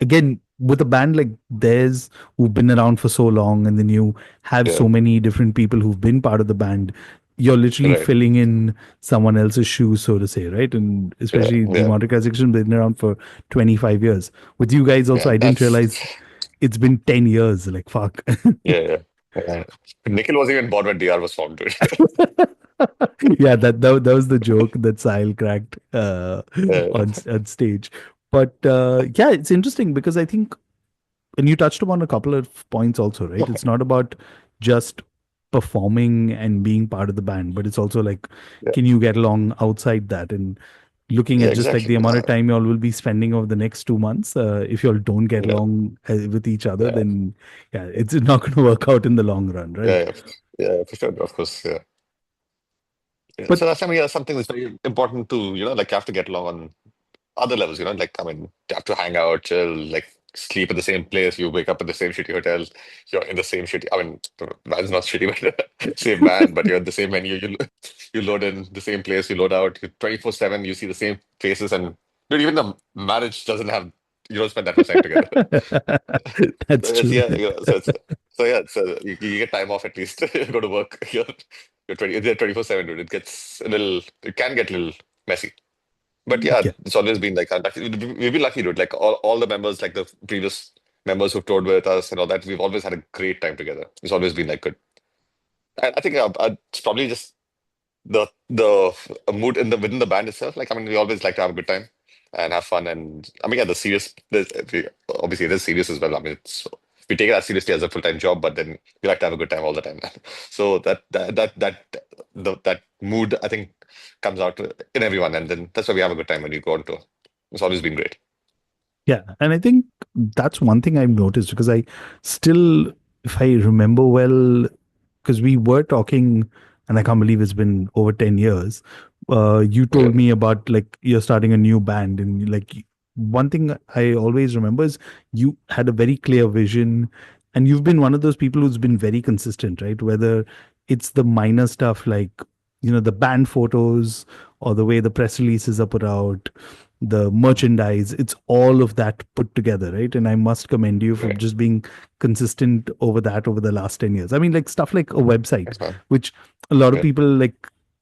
again with a band like theirs who've been around for so long, and then you have Yeah, so many different people who've been part of the band, you're literally right, filling in someone else's shoes, so to say, right? And yeah, especially yeah, Demonic Resurrection been around for 25 years. With you guys also, yeah. I didn't That's realize it's been 10 years. Like fuck. yeah, yeah. Yeah. Nikhil wasn't even born when DR was formed, dude. Yeah, that was the joke that Sahil cracked Yeah, on stage. But yeah, it's interesting because I think, and you touched upon a couple of points also, right? It's not about just performing and being part of the band, but it's also like, yeah, can you get along outside that? And looking yeah, at just like exactly. the amount of time y'all will be spending over the next 2 months, if y'all don't get Yeah, along with each other, yeah, then yeah, it's not going to work out in the long run, right? yeah, yeah, yeah, for sure, of course, yeah. Yeah. But So that's, I mean, yeah, something that's very important to, like you have to get along on other levels, like, I mean, you have to hang out, chill, like sleep at the same place, you wake up at the same shitty hotel, you're in the same shitty, I mean, the van's not shitty, but same van, but you're at the same venue, you load in the same place, you load out, you 24/7, you see the same faces, and dude, even the marriage doesn't have, you don't spend that much time together. that's true. Yeah, so yeah, so you get time off at least. You go to work, you're 24/7, dude. It can get a little messy. But yeah, Yeah. it's always been like we've been lucky, dude. Like all the members, like the previous members who've toured with us and all that, we've always had a great time together. It's always been like good. And I think it's probably just the mood within the band itself. Like, I mean, we always like to have a good time and have fun. And I mean, yeah, obviously it is serious as well. I mean, we take it as seriously as a full-time job, but then we like to have a good time all the time. So that mood, I think, comes out in everyone, and then that's why we have a good time when we go on tour. It's always been great. Yeah, and I think that's one thing I've noticed because I still, if I remember well, because we were talking, and I can't believe it's been over 10 years. You Yeah, told me about like you're starting a new band, and like one thing I always remember is you had a very clear vision, and you've been one of those people who's been very consistent, right? Whether it's the minor stuff like, the band photos or the way the press releases are put out, the merchandise, it's all of that put together, right? And I must commend you for yeah. just being consistent over that over the last 10 years. I mean, like stuff like a website, Thanks, man. which a lot of Yeah, people like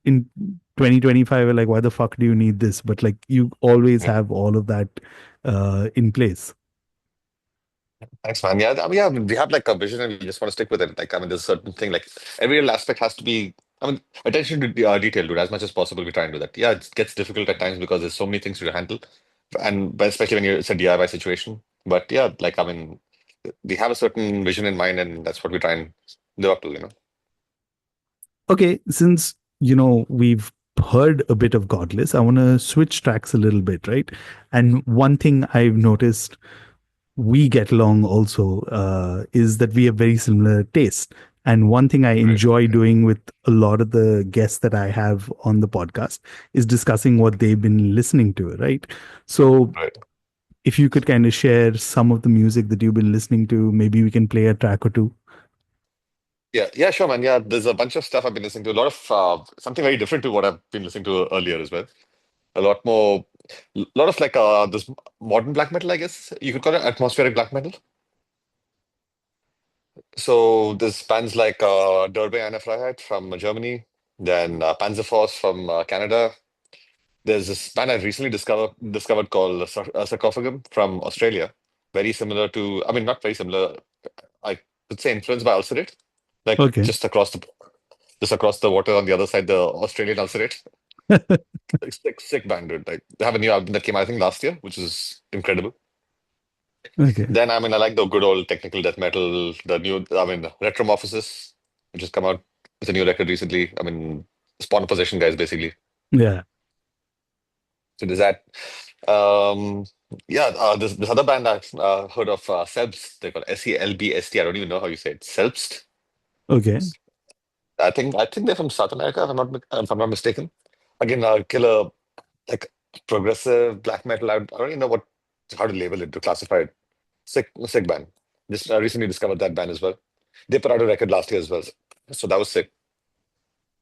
in 2025 are like, why the fuck do you need this? But like you always yeah. have all of that in place. Thanks, man. Yeah, I mean, yeah, we have like a vision and we just want to stick with it. Like, I mean, there's a certain thing, like every little aspect has to be, I mean, attention to detail, dude, as much as possible. We try and do that. Yeah, it gets difficult at times because there's so many things to handle, but especially when it's a DIY situation. But yeah, like, I mean, we have a certain vision in mind, and that's what we try and live up to. Okay, since we've heard a bit of Godless, I want to switch tracks a little bit, right? And one thing I've noticed we get along also is that we have very similar tastes. And one thing I Right, enjoy doing with a lot of the guests that I have on the podcast is discussing what they've been listening to, right? So right. if you could kind of share some of the music that you've been listening to, maybe we can play a track or two. Yeah, yeah, sure, man. Yeah, there's a bunch of stuff I've been listening to. A lot of something very different to what I've been listening to earlier as well. A lot more, a lot of like this modern black metal, I guess you could call it atmospheric black metal. So there's bands like Derbe Anna Freiheit from Germany, then Panzerfaust from Canada. There's this band I recently discovered called Sarcophagum from Australia. Very similar to, I mean, not very similar. I would say influenced by Ulcerate, like Okay. just across the water on the other side, the Australian Ulcerate. Sick band, dude. Like they have a new album that came out, I think, last year, which is incredible. Okay. Then, I mean, I like the good old technical death metal, the new, I mean, Retromorphosis, which has come out with a new record recently. I mean, Spawn of Possession guys, basically. Yeah. So there's that. Um, yeah, this other band I've heard of, Selbst. They call Selbst. I don't even know how you say it. Selbst. Okay. I think they're from South America, if I'm not mistaken. Again, killer like progressive black metal. I don't even know how to label it, to classify it. Sick band. Just recently discovered that band as well. They put out a record last year as well, so that was sick.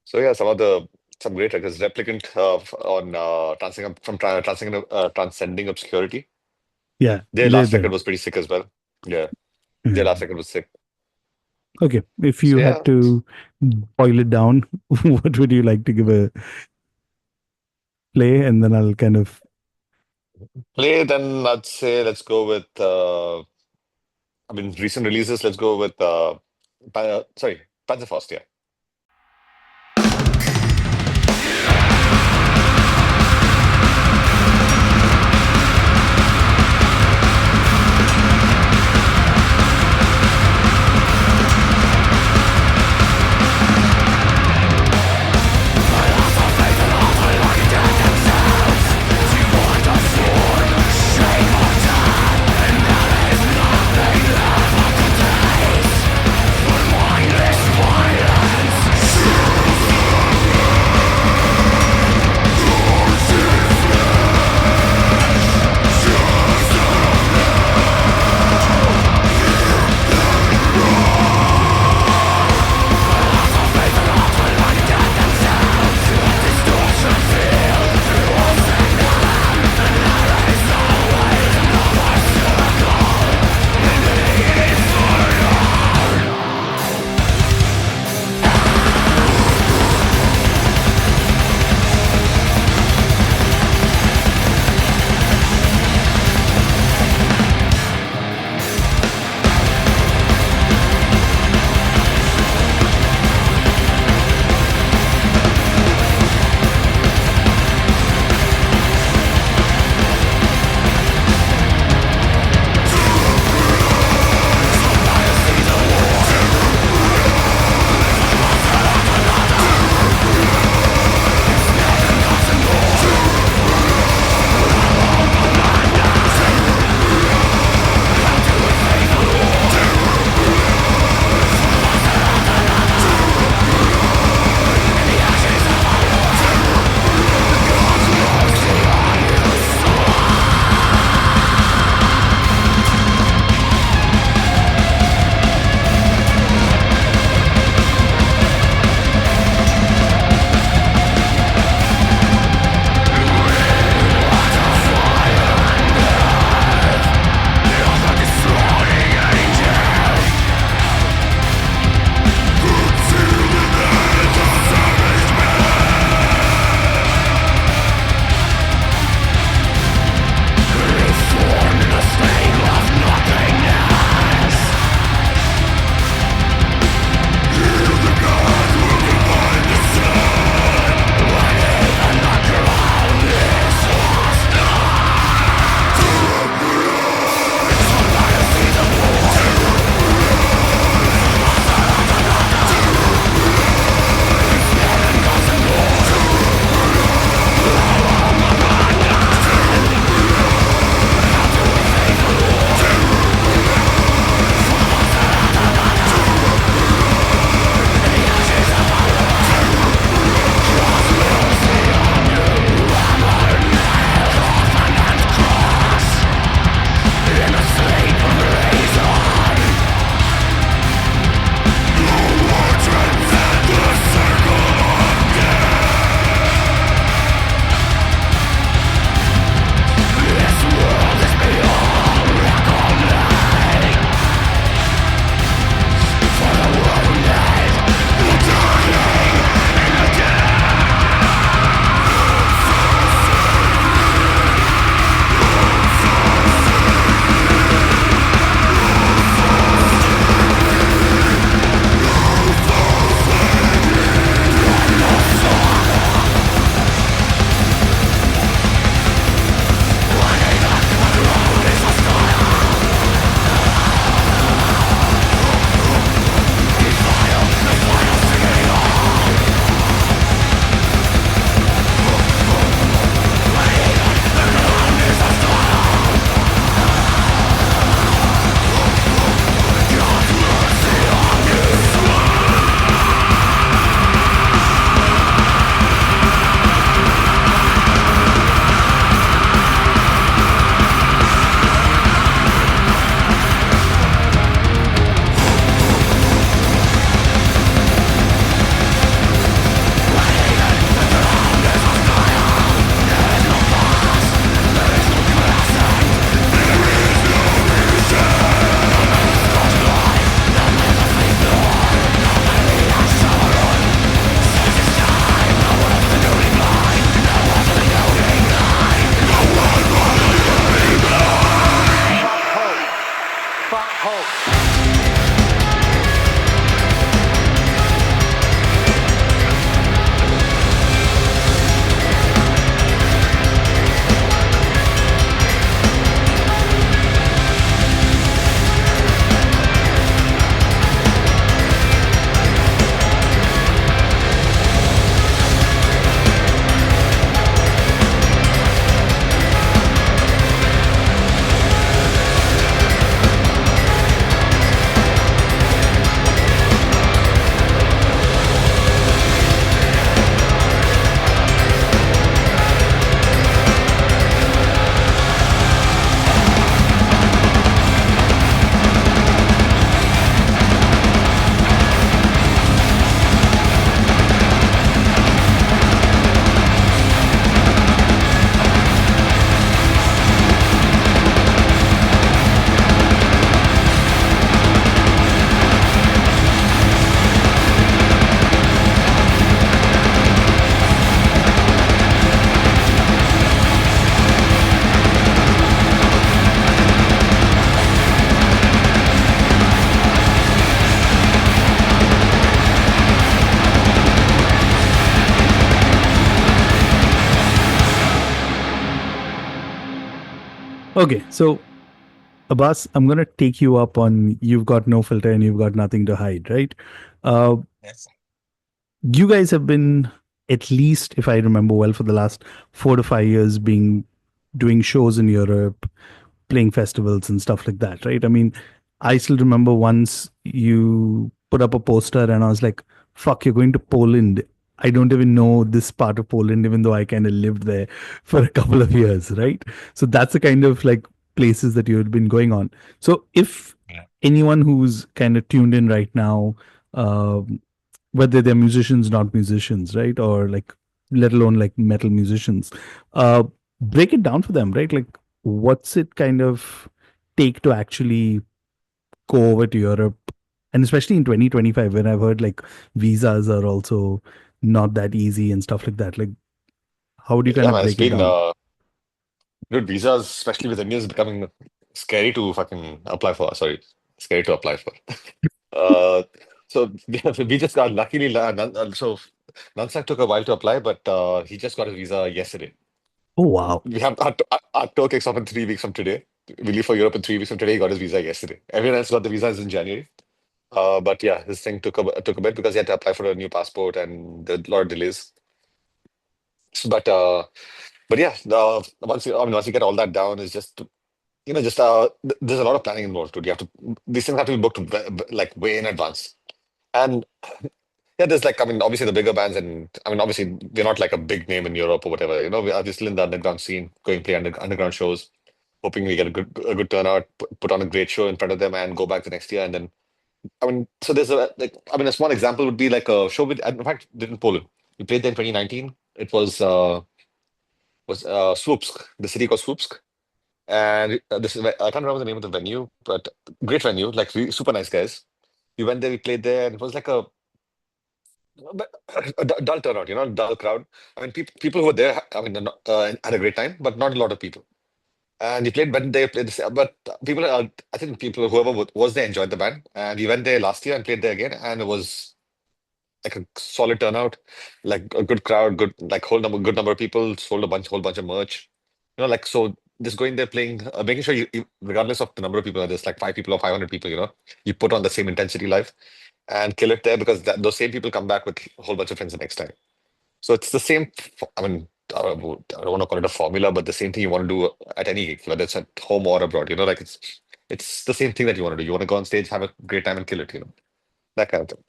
So yeah, some great records. Replicant on Transcending Obscurity. Yeah. Their They're last record there. was pretty sick as well. Yeah, their Yeah. last record was sick. Okay. If So you yeah, had to boil it down, what would you like to give a play? And then I'll kind of. play. Then I'd say let's go with. I mean, recent releases. Let's go with. Panzerfaust. Yeah. Okay, so Abbas, I'm gonna take you up on you've got no filter and you've got nothing to hide, right? Uh, Yes. you guys have been, at least if I remember well, for the last 4 to 5 years being doing shows in Europe, playing festivals and stuff like that, right? I mean, I still remember once you put up a poster and I was like, fuck, you're going to Poland. I don't even know this part of Poland, even though I kind of lived there for a couple of years, right? So that's the kind of like places that you had been going on. So if Yeah. anyone who's kind of tuned in right now, um, whether they're musicians, not musicians, right? Or like, let alone like metal musicians, uh, break it down for them, right? Like, what's it kind of take to actually go over to Europe? And especially in 2025, when I've heard like visas are also not that easy and stuff like that. Like, how do you kind Yeah, of man, it's break it been down? dude, visas, especially with Indians, becoming scary to fucking apply for. Sorry, scary to apply for. Uh, so we just got luckily. So Nansak took a while to apply, but he just got his visa yesterday. Oh, wow. We have our tour kicks off in 3 weeks from today. We leave for Europe in 3 weeks from today. He got his visa yesterday. Everyone else got the visas in January. But yeah, this thing took a bit because he had to apply for a new passport and there were a lot of delays. But yeah, once you get all that down, it's just just there's a lot of planning involved too. You have to these things have to be booked like way in advance. And yeah, there's like obviously the bigger bands, and obviously we're not like a big name in Europe or whatever. We are still in the underground scene, going play underground shows, hoping we get a good turnout, put on a great show in front of them, and go back the next year. And then so there's a small example would be like a show with in fact did in Poland. We played there in 2019. It was Swoopsk, the city called Swoopsk. And this is I can't remember the name of the venue, but great venue, like super nice guys. We went there, we played there, and it was like a dull turnout, dull crowd. People who were there, had a great time, but not a lot of people. And he played when they played this, but people, I think people, whoever was there enjoyed the band. And we went there last year and played there again, and it was like a solid turnout, like a good crowd, good number of people, sold whole bunch of merch. Like so, just going there playing, making sure regardless of the number of people, there's like 5 people or 500 people, you put on the same intensity live and kill it there because those same people come back with a whole bunch of friends the next time. So it's the same. I mean, I don't want to call it a formula, but the same thing you want to do at any gig, whether it's at home or abroad. Like it's the same thing that you want to do. You want to go on stage, have a great time, and kill it. That kind of thing.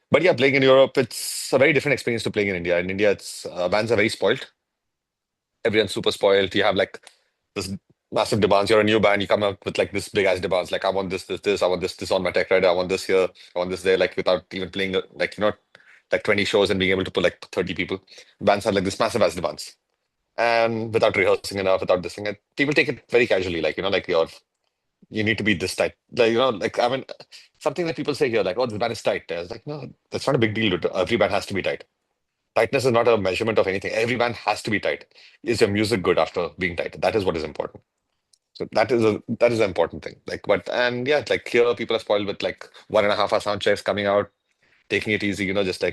But yeah, playing in Europe, it's a very different experience to playing in India. In India, it's bands are very spoiled. Everyone's super spoiled. You have like this massive demands. You're a new band, you come up with like this big ass demands, like I want this, I want this on my tech rider, I want this here, I want this there, like without even playing like like 20 shows and being able to put like 30 people. Bands have like this massive ass demands. And without rehearsing enough, without this thing, and people take it very casually, like like you need to be this tight. Like, like something that people say here, like, oh, this band is tight. I was like, no, that's not a big deal. Every band has to be tight. Tightness is not a measurement of anything. Every band has to be tight. Is your music good after being tight? That is what is important. So that is an important thing. Like, but and yeah, like here people are spoiled with like 1.5 hour sound checks coming out, taking it easy, just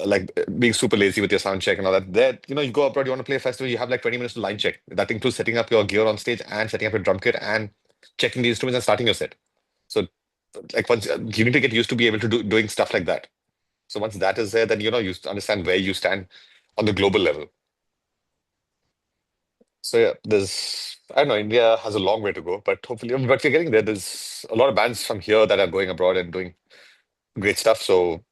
like being super lazy with your sound check and all that. There, you go abroad, you want to play a festival, you have like 20 minutes to line check. That includes setting up your gear on stage and setting up your drum kit and checking the instruments and starting your set. So like once you need to get used to be able to doing stuff like that. So once that is there, then you understand where you stand on the global level. So yeah, I don't know, India has a long way to go, but hopefully, but we're getting there. There's a lot of bands from here that are going abroad and doing great stuff. So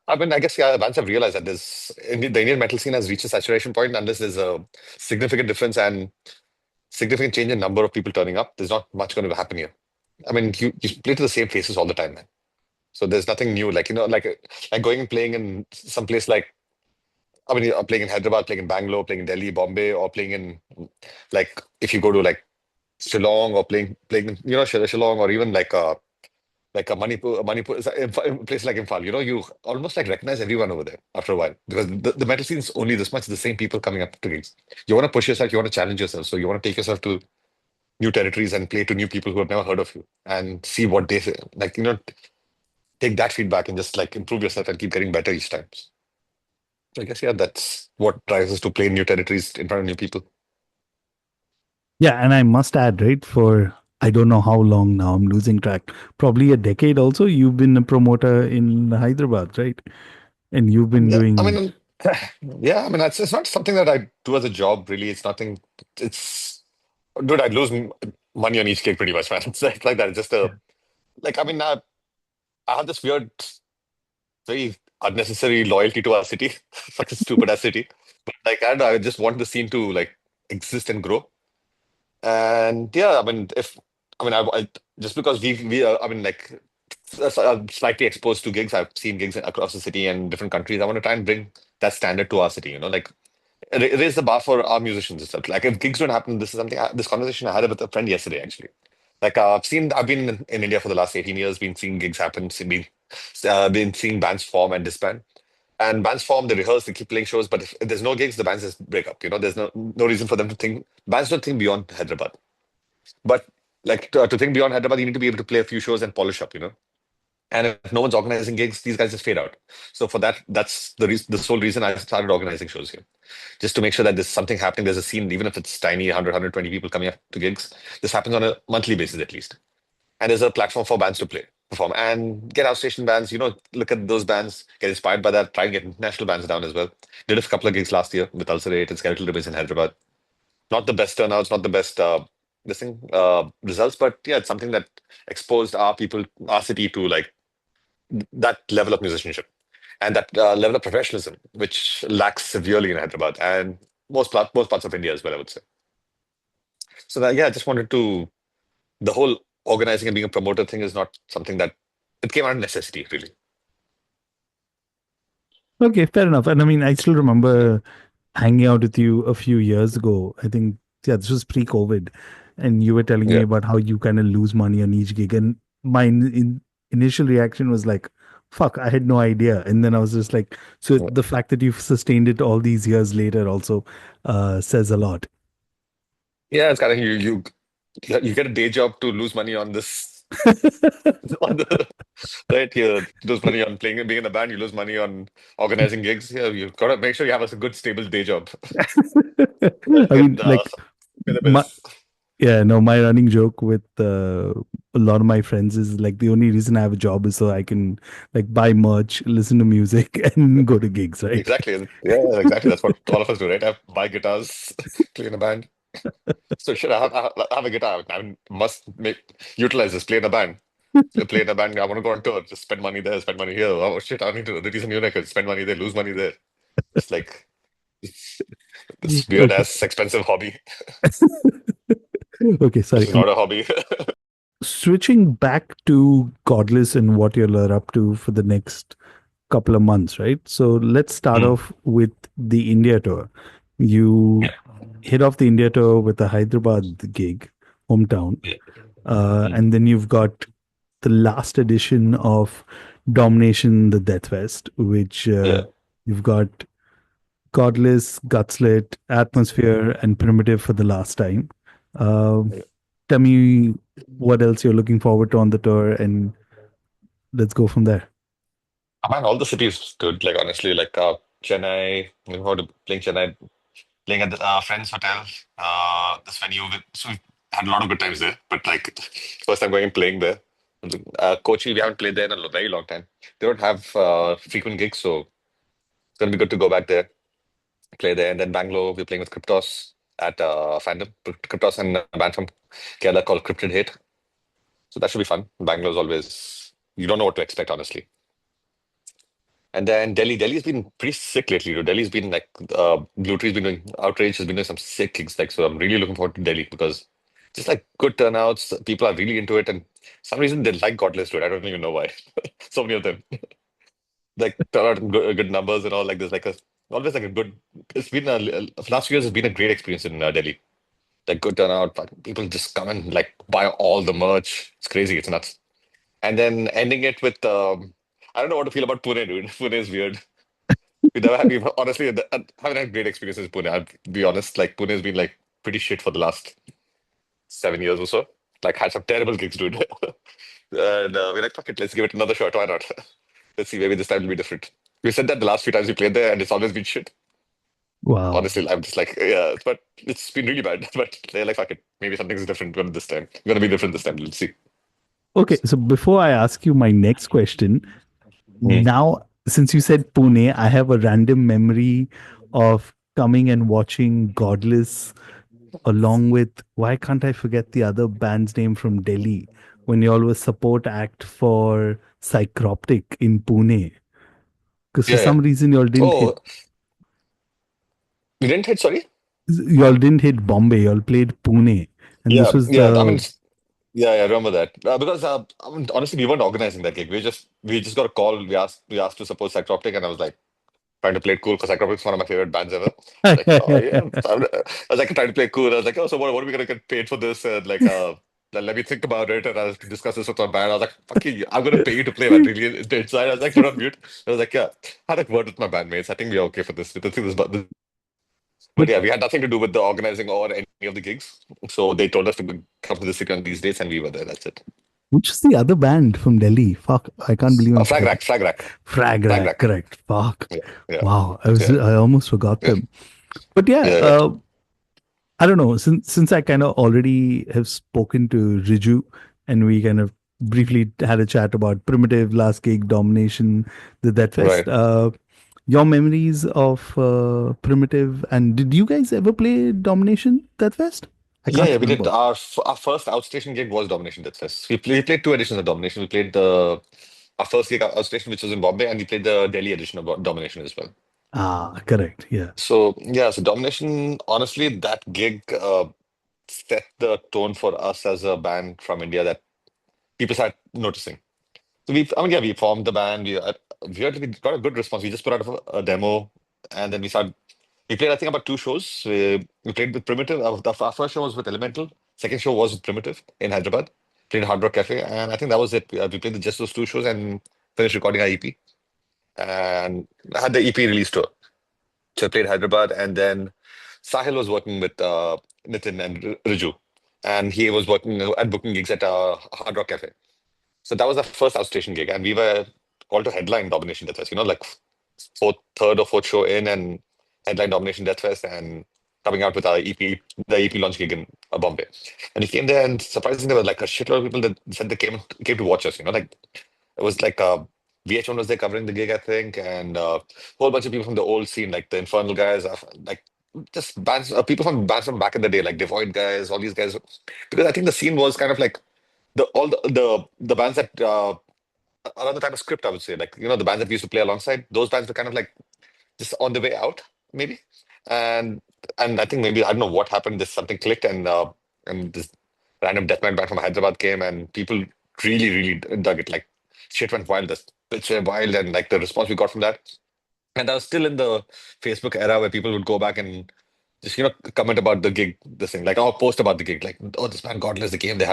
I guess yeah, bands have realized that the Indian metal scene has reached a saturation point unless there's a significant difference and significant change in number of people turning up. There's not much going to happen here. You play to the same faces all the time, man. So there's nothing new. Like like going and playing in some place like you're playing in Hyderabad, playing in Bangalore, playing in Delhi, Bombay, or playing in like if you go to like Shillong or playing in Shillong or even like a Manipur is a place like Imphal. You almost like recognize everyone over there after a while because the metal scene is only this much. The same people coming up to gigs. You want to push yourself. You want to challenge yourself. So you want to take yourself to new territories and play to new people who have never heard of you and see what they say. Like take that feedback and just like improve yourself and keep getting better each time. So I guess yeah, that's what drives us to play in new territories in front of new people. Yeah, and I must add, right, for I don't know how long now, I'm losing track. Probably a decade also. You've been a promoter in Hyderabad, right? And you've been Yeah, I doing, mean, yeah, I mean, it's not something that I do as a job, really. It's nothing. It's, dude, I'd lose money on each gig pretty much, man. It's like that. It's just a, yeah. like, I mean, I have this weird, very unnecessary loyalty to our city, such a stupid ass city. But like, I don't know, I just want the scene to like exist and grow. And yeah, I mean, if I mean, I just because I mean, like, I'm slightly exposed to gigs. I've seen gigs across the city and different countries. I want to try and bring that standard to our city. Like raise the bar for our musicians and stuff. Like if gigs don't happen, this is something. This conversation I had with a friend yesterday, actually. Like I've been in India for the last 18 years. Been seeing gigs happen. Been seeing bands form and disband. And bands form, they rehearse, they keep playing shows. But if there's no gigs, the bands just break up. There's no reason for them to think. Bands don't think beyond Hyderabad. But like to think beyond Hyderabad, you need to be able to play a few shows and polish up. And if no one's organizing gigs, these guys just fade out. So for that, that's the sole reason I started organizing shows here, just to make sure that there's something happening. There's a scene, even if it's tiny, 100, people coming up to gigs. This happens on a monthly basis at least. And there's a platform for bands to play, perform, and get outstation bands. Look at those bands, get inspired by that, try and get international bands down as well. Did a couple of gigs last year with Ulcerate and Skeletal Ribbons in Hyderabad. Not the best turnouts, not the best results, but yeah, it's something that exposed our people, our city to like that level of musicianship and that level of professionalism, which lacks severely in Hyderabad and most parts of India as well, I would say. So that, yeah, I just wanted to, the whole organizing and being a promoter thing is not something that it came out of necessity, really. Okay, fair enough. And I mean, I still remember hanging out with you a few years ago. I think, yeah, this was pre-COVID, and you were telling me Yeah. about how you kind of lose money on each gig. And my initial reaction was like, fuck, I had no idea. And then I was just like, so Yeah, the fact that you've sustained it all these years later also says a lot. yeah, it's kind of you get a day job to lose money on this on the right here. Lose money on playing being in a band, you lose money on organizing gigs. Yeah, you've got to make sure you have a good stable day job that I can mean, like, pay the my, bills. yeah, no, my running joke with a lot of my friends is like the only reason I have a job is so I can like buy merch, listen to music, and go to gigs, right? Exactly. Yeah, exactly. That's what all of us do, right? I buy guitars, play in a band. So should I have a guitar? I must utilize this, play in a band. Play in a band. I want to go on tour. Just spend money there, spend money here. Oh shit, I need to release a new record. Spend money there, lose money there. It's like this weird Okay. ass expensive hobby, Okay, which sorry. is not a hobby. Switching back to Godless and what you're up to for the next couple of months, right? So let's start Mm. off with the India tour. You Yeah. hit off the India tour with a Hyderabad gig, hometown, Yeah. Mm. and then you've got the last edition of Domination, the Deathfest, which Yeah. you've got Godless, Gutslit, Atmosphere, and Primitiv for the last time. Um, Yeah. Tell me what else you're looking forward to on the tour, and let's go from there. Man, all the cities good. Like honestly, like Chennai, looking forward to playing Chennai, playing at the friend's hotel. This venue, so we had a lot of good times there. But like first time going and playing there. Kochi, we haven't played there in a very long time. They don't have frequent gigs, so it's gonna be good to go back there, play there. And then Bangalore, we're playing with Cryptos at Fandom. Cryptos and a band from Kerala called Cryptid Hate. So that should be fun. Bangalore's always you don't know what to expect, honestly. And then Delhi's been pretty sick lately. Delhi's been like Blue Tree's been doing Outrage has been doing some sick gigs. Like so, I'm really looking forward to Delhi because just like good turnouts, people are really into it, and some reason they like Godless to it. I don't even know why. So many of them like turn out in good numbers and all. Like there's like a always like a good. It's been last few years has been a great experience in Delhi. Like good turnout, people just come and like buy all the merch. It's crazy. It's nuts. And then ending it with I don't know what to feel about Pune, dude. Pune is weird. We've honestly haven't had great experiences in Pune. I'll be honest. Like Pune has been like pretty shit for the last 7 years or so. Like had some terrible gigs, dude. And we're like, fuck it, let's give it another shot. Why not? Let's see, maybe this time will be different. We said that the last few times we played there, and it's always been shit. Wow. Honestly, I'm just like, yeah, but it's been really bad. But they're like, fuck it. Maybe something's different going this time. Gonna be different this time. Let's see. Okay, so before I ask you my next question, Hmm. now since you said Pune, I have a random memory of coming and watching Godless along with, why can't I forget the other band's name from Delhi when y'all was support act for Psychroptic in Pune? Because for Yeah, yeah. some reason Oh, you didn't hit, sorry? y'all didn't hit Bombay, y'all played Pune, and this Yeah, was yeah. I mean, the yeah, yeah, I remember that. Because I mean, honestly, we weren't organizing that gig. We just got a call. We asked to support Psychroptic, and I was like trying to play it cool because Psychroptic is one of my favorite bands ever. Like, oh yeah, I was like trying to play it cool. I was like, oh, so what are we gonna get paid for this? And like, let me think about it. And I was discuss this with my band. I was like, fuck you, I'm gonna pay you to play, man. Really, inside. I was like, you're on mute. I was like, yeah. I had a word with my bandmates. I think we're okay for this. I think but but yeah, we had nothing to do with the organizing or any of the gigs. So they told us to come to the city on these dates, and we were there. That's it. which is the other band from Delhi? Fuck, I can't believe I'm Flag forgetting. Rack, Flag Rack, Frag Flag Rack, Rack. correct. Fuck. Yeah, yeah, Wow, yeah, I almost forgot yeah, them. But yeah, yeah. I don't know. Since I kind of already have spoken to Riju, and we kind of briefly had a chat about Primitive, last gig, Domination, the Deathfest. Right. Your memories of Primitive, and did you guys ever play Domination Deathfest? I Yeah, can't yeah, we did. remember. Our first outstation gig was Domination Deathfest. We played two editions of Domination. We played our first gig outstation, which was in Bombay, and we played the Delhi edition of Domination as well. Ah, correct. Yeah. So yeah, so Domination, honestly, that gig set the tone for us as a band from India that people started noticing. So I mean, yeah, we formed the band. We got a good response. We just put out a demo, and then we played, I think, about two shows. We played with Primitive. Our first show was with Elemental. Second show was with Primitive in Hyderabad. Played Hard Rock Cafe, and I think that was it. We played just those two shows and finished recording our EP. And I had the EP release tour. So I played Hyderabad, and then Sahil was working with Nitin and Riju, and he was working at booking gigs at Hard Rock Cafe. So that was the first outstation gig, and we were called to headline Domination Deathfest. Like third or fourth show in, and headline Domination Deathfest, and coming out with our EP, the EP launch gig in Bombay. And he came there, and surprisingly, there were like a shitload of people that said they came to watch us. Like it was like VH1 was there covering the gig, I think, and a whole bunch of people from the old scene, like the Infernal guys, like just bands, people from bands from back in the day, like Devoid guys, all these guys. Because I think the scene was kind of like the bands that around the time of Script, I would say, like the bands that we used to play alongside, those bands were kind of like just on the way out, maybe. And I think maybe I don't know what happened. This something clicked, and this random death metal band from Hyderabad came, and people really dug it. Like shit went wild. The pitch went wild, and like the response we got from that. And I was still in the Facebook era where people would go back and just comment about the gig, this thing, like I'll post about the gig, like, oh, this band Godless, they came, they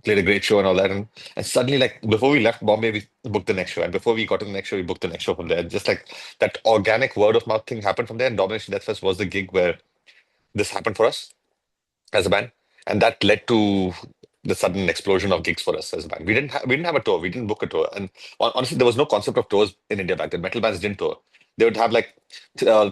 played a great show and all that, and suddenly, like, before we left Bombay, we booked the next show, and before we got to the next show, we booked the next show from there. Just like that organic word of mouth thing happened from there, and Domination Deathfest was the gig where this happened for us as a band, and that led to the sudden explosion of gigs for us as a band. We didn't have a tour, we didn't book a tour, and honestly, there was no concept of tours in India back then. Metal bands didn't tour. They would have like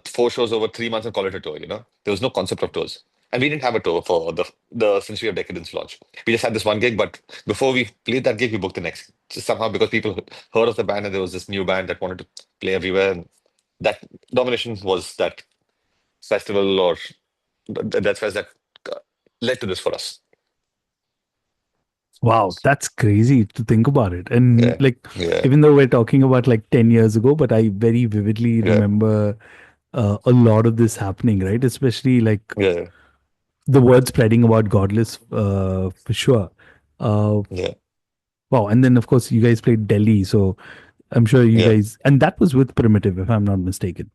four shows over 3 months and call it a tour. There was no concept of tours, and we didn't have a tour for the Century of Decadence launch. We just had this one gig, but before we played that gig, we booked the next. Just somehow because people heard of the band and there was this new band that wanted to play everywhere, and that Domination was that festival or that fest that uh, led to this for us. Wow, that's crazy to think about it. And Yeah, like, yeah, even though we're talking about like 10 years ago, but I very vividly yeah, remember a lot of this happening, right? Especially like yeah, the word spreading about Godless, for sure. Uh, yeah. wow. And then, of course, you guys played Delhi. So I'm sure you Yeah. guys, and that was with Primitive, if I'm not mistaken.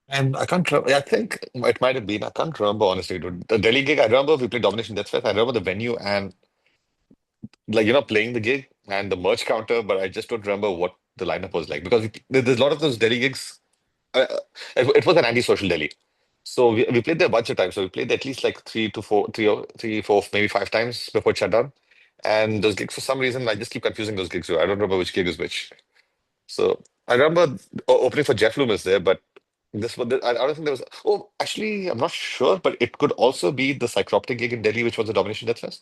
And I can't remember. I think it might have been. I can't remember honestly, dude. The Delhi gig, I remember we played Domination Deathfest. I remember the venue and like playing the gig and the merch counter, but I just don't remember what the lineup was like because there's a lot of those Delhi gigs. Uh, it was an anti-social Delhi, so we played there a bunch of times. So we played at least like three, four, maybe five times before it shut down. And those gigs, for some reason, I just keep confusing those gigs. So I don't remember which gig is which. So I remember opening for Jeff Loomis there, but I don't think there was. Oh, actually, I'm not sure, but it could also be the Cycloptic gig in Delhi, which was the Domination Deathfest.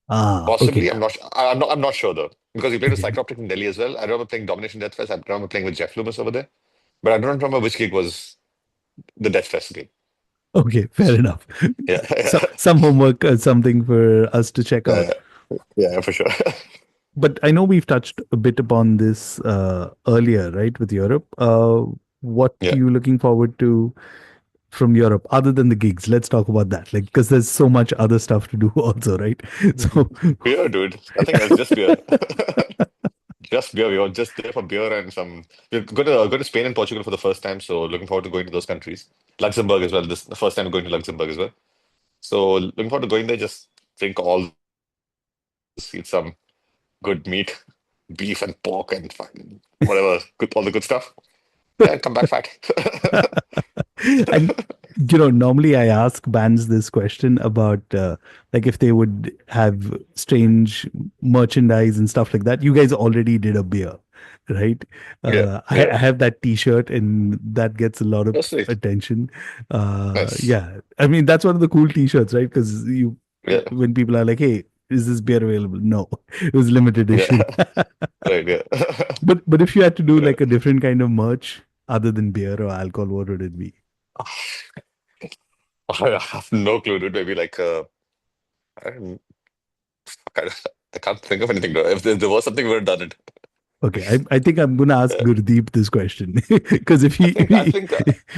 Ah, okay. Possibly, I'm not. I'm not sure though, because we played with Okay. Cycloptic in Delhi as well. I remember playing Domination Deathfest. I remember playing with Jeff Loomis over there, but I don't remember which gig was the Deathfest gig. Okay, fair enough. Yeah, So, some homework, something for us to check yeah, out. yeah, for sure. But I know we've touched a bit upon this earlier, right, with Europe. What are Yeah, you looking forward to from Europe other than the gigs? Let's talk about that. Like, because there's so much other stuff to do also, right? So, beer, dude. Nothing else, just beer. Just beer. We were just there for beer and some. We're going to go to Spain and Portugal for the first time, so looking forward to going to those countries. Luxembourg as well. This the first time going to Luxembourg as well. So looking forward to going there. Just drink all, eat some good meat, beef and pork and fucking whatever, good, all the good stuff. Yeah, come back fat. and normally I ask bands this question about like if they would have strange merchandise and stuff like that. You guys already did a beer, right? Yeah, I yeah. have that T-shirt, and that gets a lot of That's sweet. attention. Nice. Yeah, I mean that's one of the cool T-shirts, right? Because Yeah, when people are like, "Hey, is this beer available?" No, it was limited yeah. issue. Right, yeah. But if you had to do Yeah. like a different kind of merch other than beer or alcohol, what would it be? I have no clue, dude. Maybe like I don't, I I can't think of anything though. If there was something, we would have done it. Okay, I think I'm gonna ask Yeah. Gurdeep this question because if he I think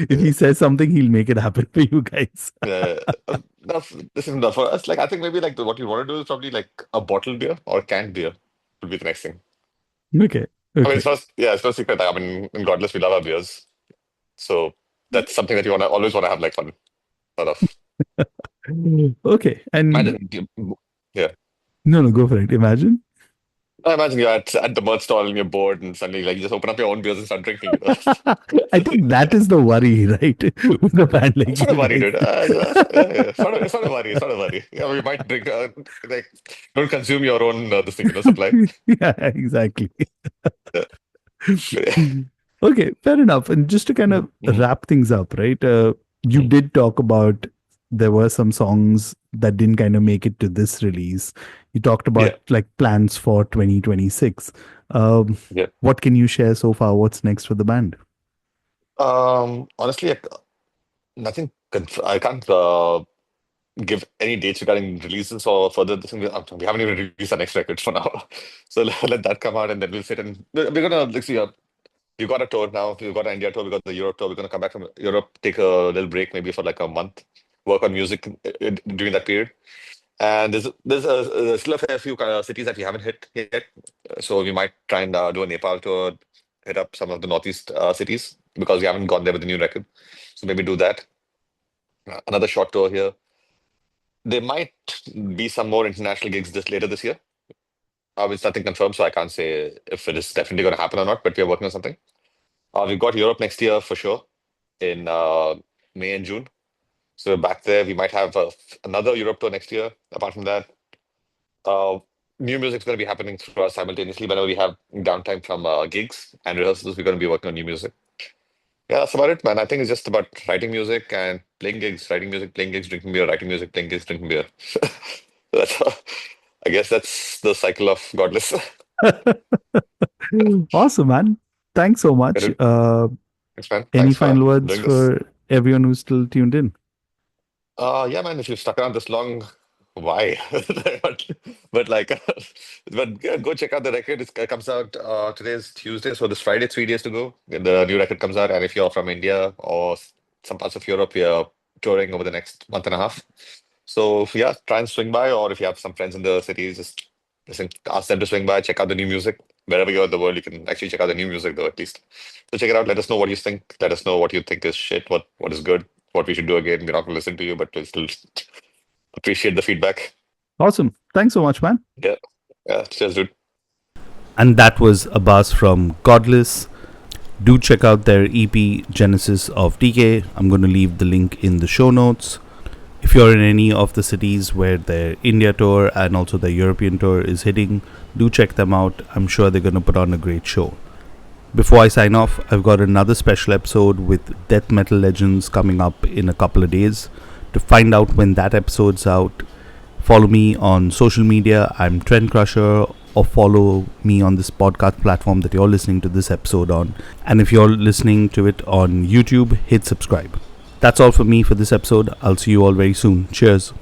if he says something, he'll make it happen for you guys. yeah, that's this is enough for us. Like I think maybe like what you want to do is probably like a bottled beer or canned beer would be the next thing. Okay, I mean, okay, it's no secret. I mean, in Godless, we love our beers, so that's something that you want to always want to have like fun, sort of. okay. And Imagine, yeah. no, no, go for it. Imagine. I imagine you're at the merch stall and you're bored, and suddenly like you just open up your own beers and start drinking. I think that is the worry, right? With a band like It's not a you worry, guys. dude. Yeah, yeah. It's not a worry. It's not a worry. Yeah, we might drink. Like, don't consume your own this thing, supply. Yeah, exactly. Yeah. Yeah. Okay, fair enough. And just to kind of Mhm. wrap things up, right? You Mhm. did talk about there were some songs that didn't kind of make it to this release. You talked about Yeah. like plans for 2026. Yeah. What can you share so far? What's next for the band? Honestly, I can't give any dates regarding releases or further. This thing. We haven't even released our next record for now, so let that come out and then we'll sit and we're gonna let's see. We've got a tour now. We've got an India tour. We've got the Europe tour. We're gonna come back from Europe, take a little break, maybe for like a month, work on music during that period. And there's still a fair few cities that we haven't hit yet. So we might try and do a Nepal tour, hit up some of the northeast cities because we haven't gone there with the new record. So maybe do that. Another short tour here. There might be some more international gigs later this year. It's nothing confirmed, so I can't say if it is definitely going to happen or not. But we are working on something. We've got Europe next year for sure in May and June. So we're back there. We might have another Europe tour next year. Apart from that, uh, new music's going to be happening for us simultaneously. Whenever we have downtime from gigs and rehearsals, we're going to be working on new music. Yeah, that's about it, man. I think it's just about writing music and playing gigs, writing music, playing gigs, drinking beer, writing music, playing gigs, drinking beer. That's, I guess that's the cycle of Godless. Awesome, man. Thanks so Yeah, much. dude. Thanks, man. Any Thanks for final words doing this. for everyone who's still tuned in? Yeah, man, if you've stuck around this long, why? But like, but yeah, go check out the record. It comes out today's Tuesday, so this Friday, 3 days to go. The new record comes out, and if you're from India or some parts of Europe, we are touring over the next month and a half. So yeah, try and swing by, or if you have some friends in the city, just listen, ask them to swing by, check out the new music. Wherever you're in the world, you can actually check out the new music, though, at least. So check it out. Let us know what you think. Let us know what you think is shit, what is good, what we should do again. We're not going to listen to you, but we'll still appreciate the feedback. Awesome. Thanks so much, man. Yeah. Yeah. Cheers, dude. And that was Abbas from Godless. Do check out their EP Genesis of Decay. I'm going to leave the link in the show notes. If you're in any of the cities where their India tour and also their European tour is hitting, do check them out. I'm sure they're going to put on a great show. Before I sign off, I've got another special episode with death metal legends coming up in a couple of days. To find out when that episode's out, follow me on social media. I'm Trendcrusher, or follow me on this podcast platform that you're listening to this episode on. And if you're listening to it on YouTube, hit subscribe. That's all for me for this episode. I'll see you all very soon. Cheers.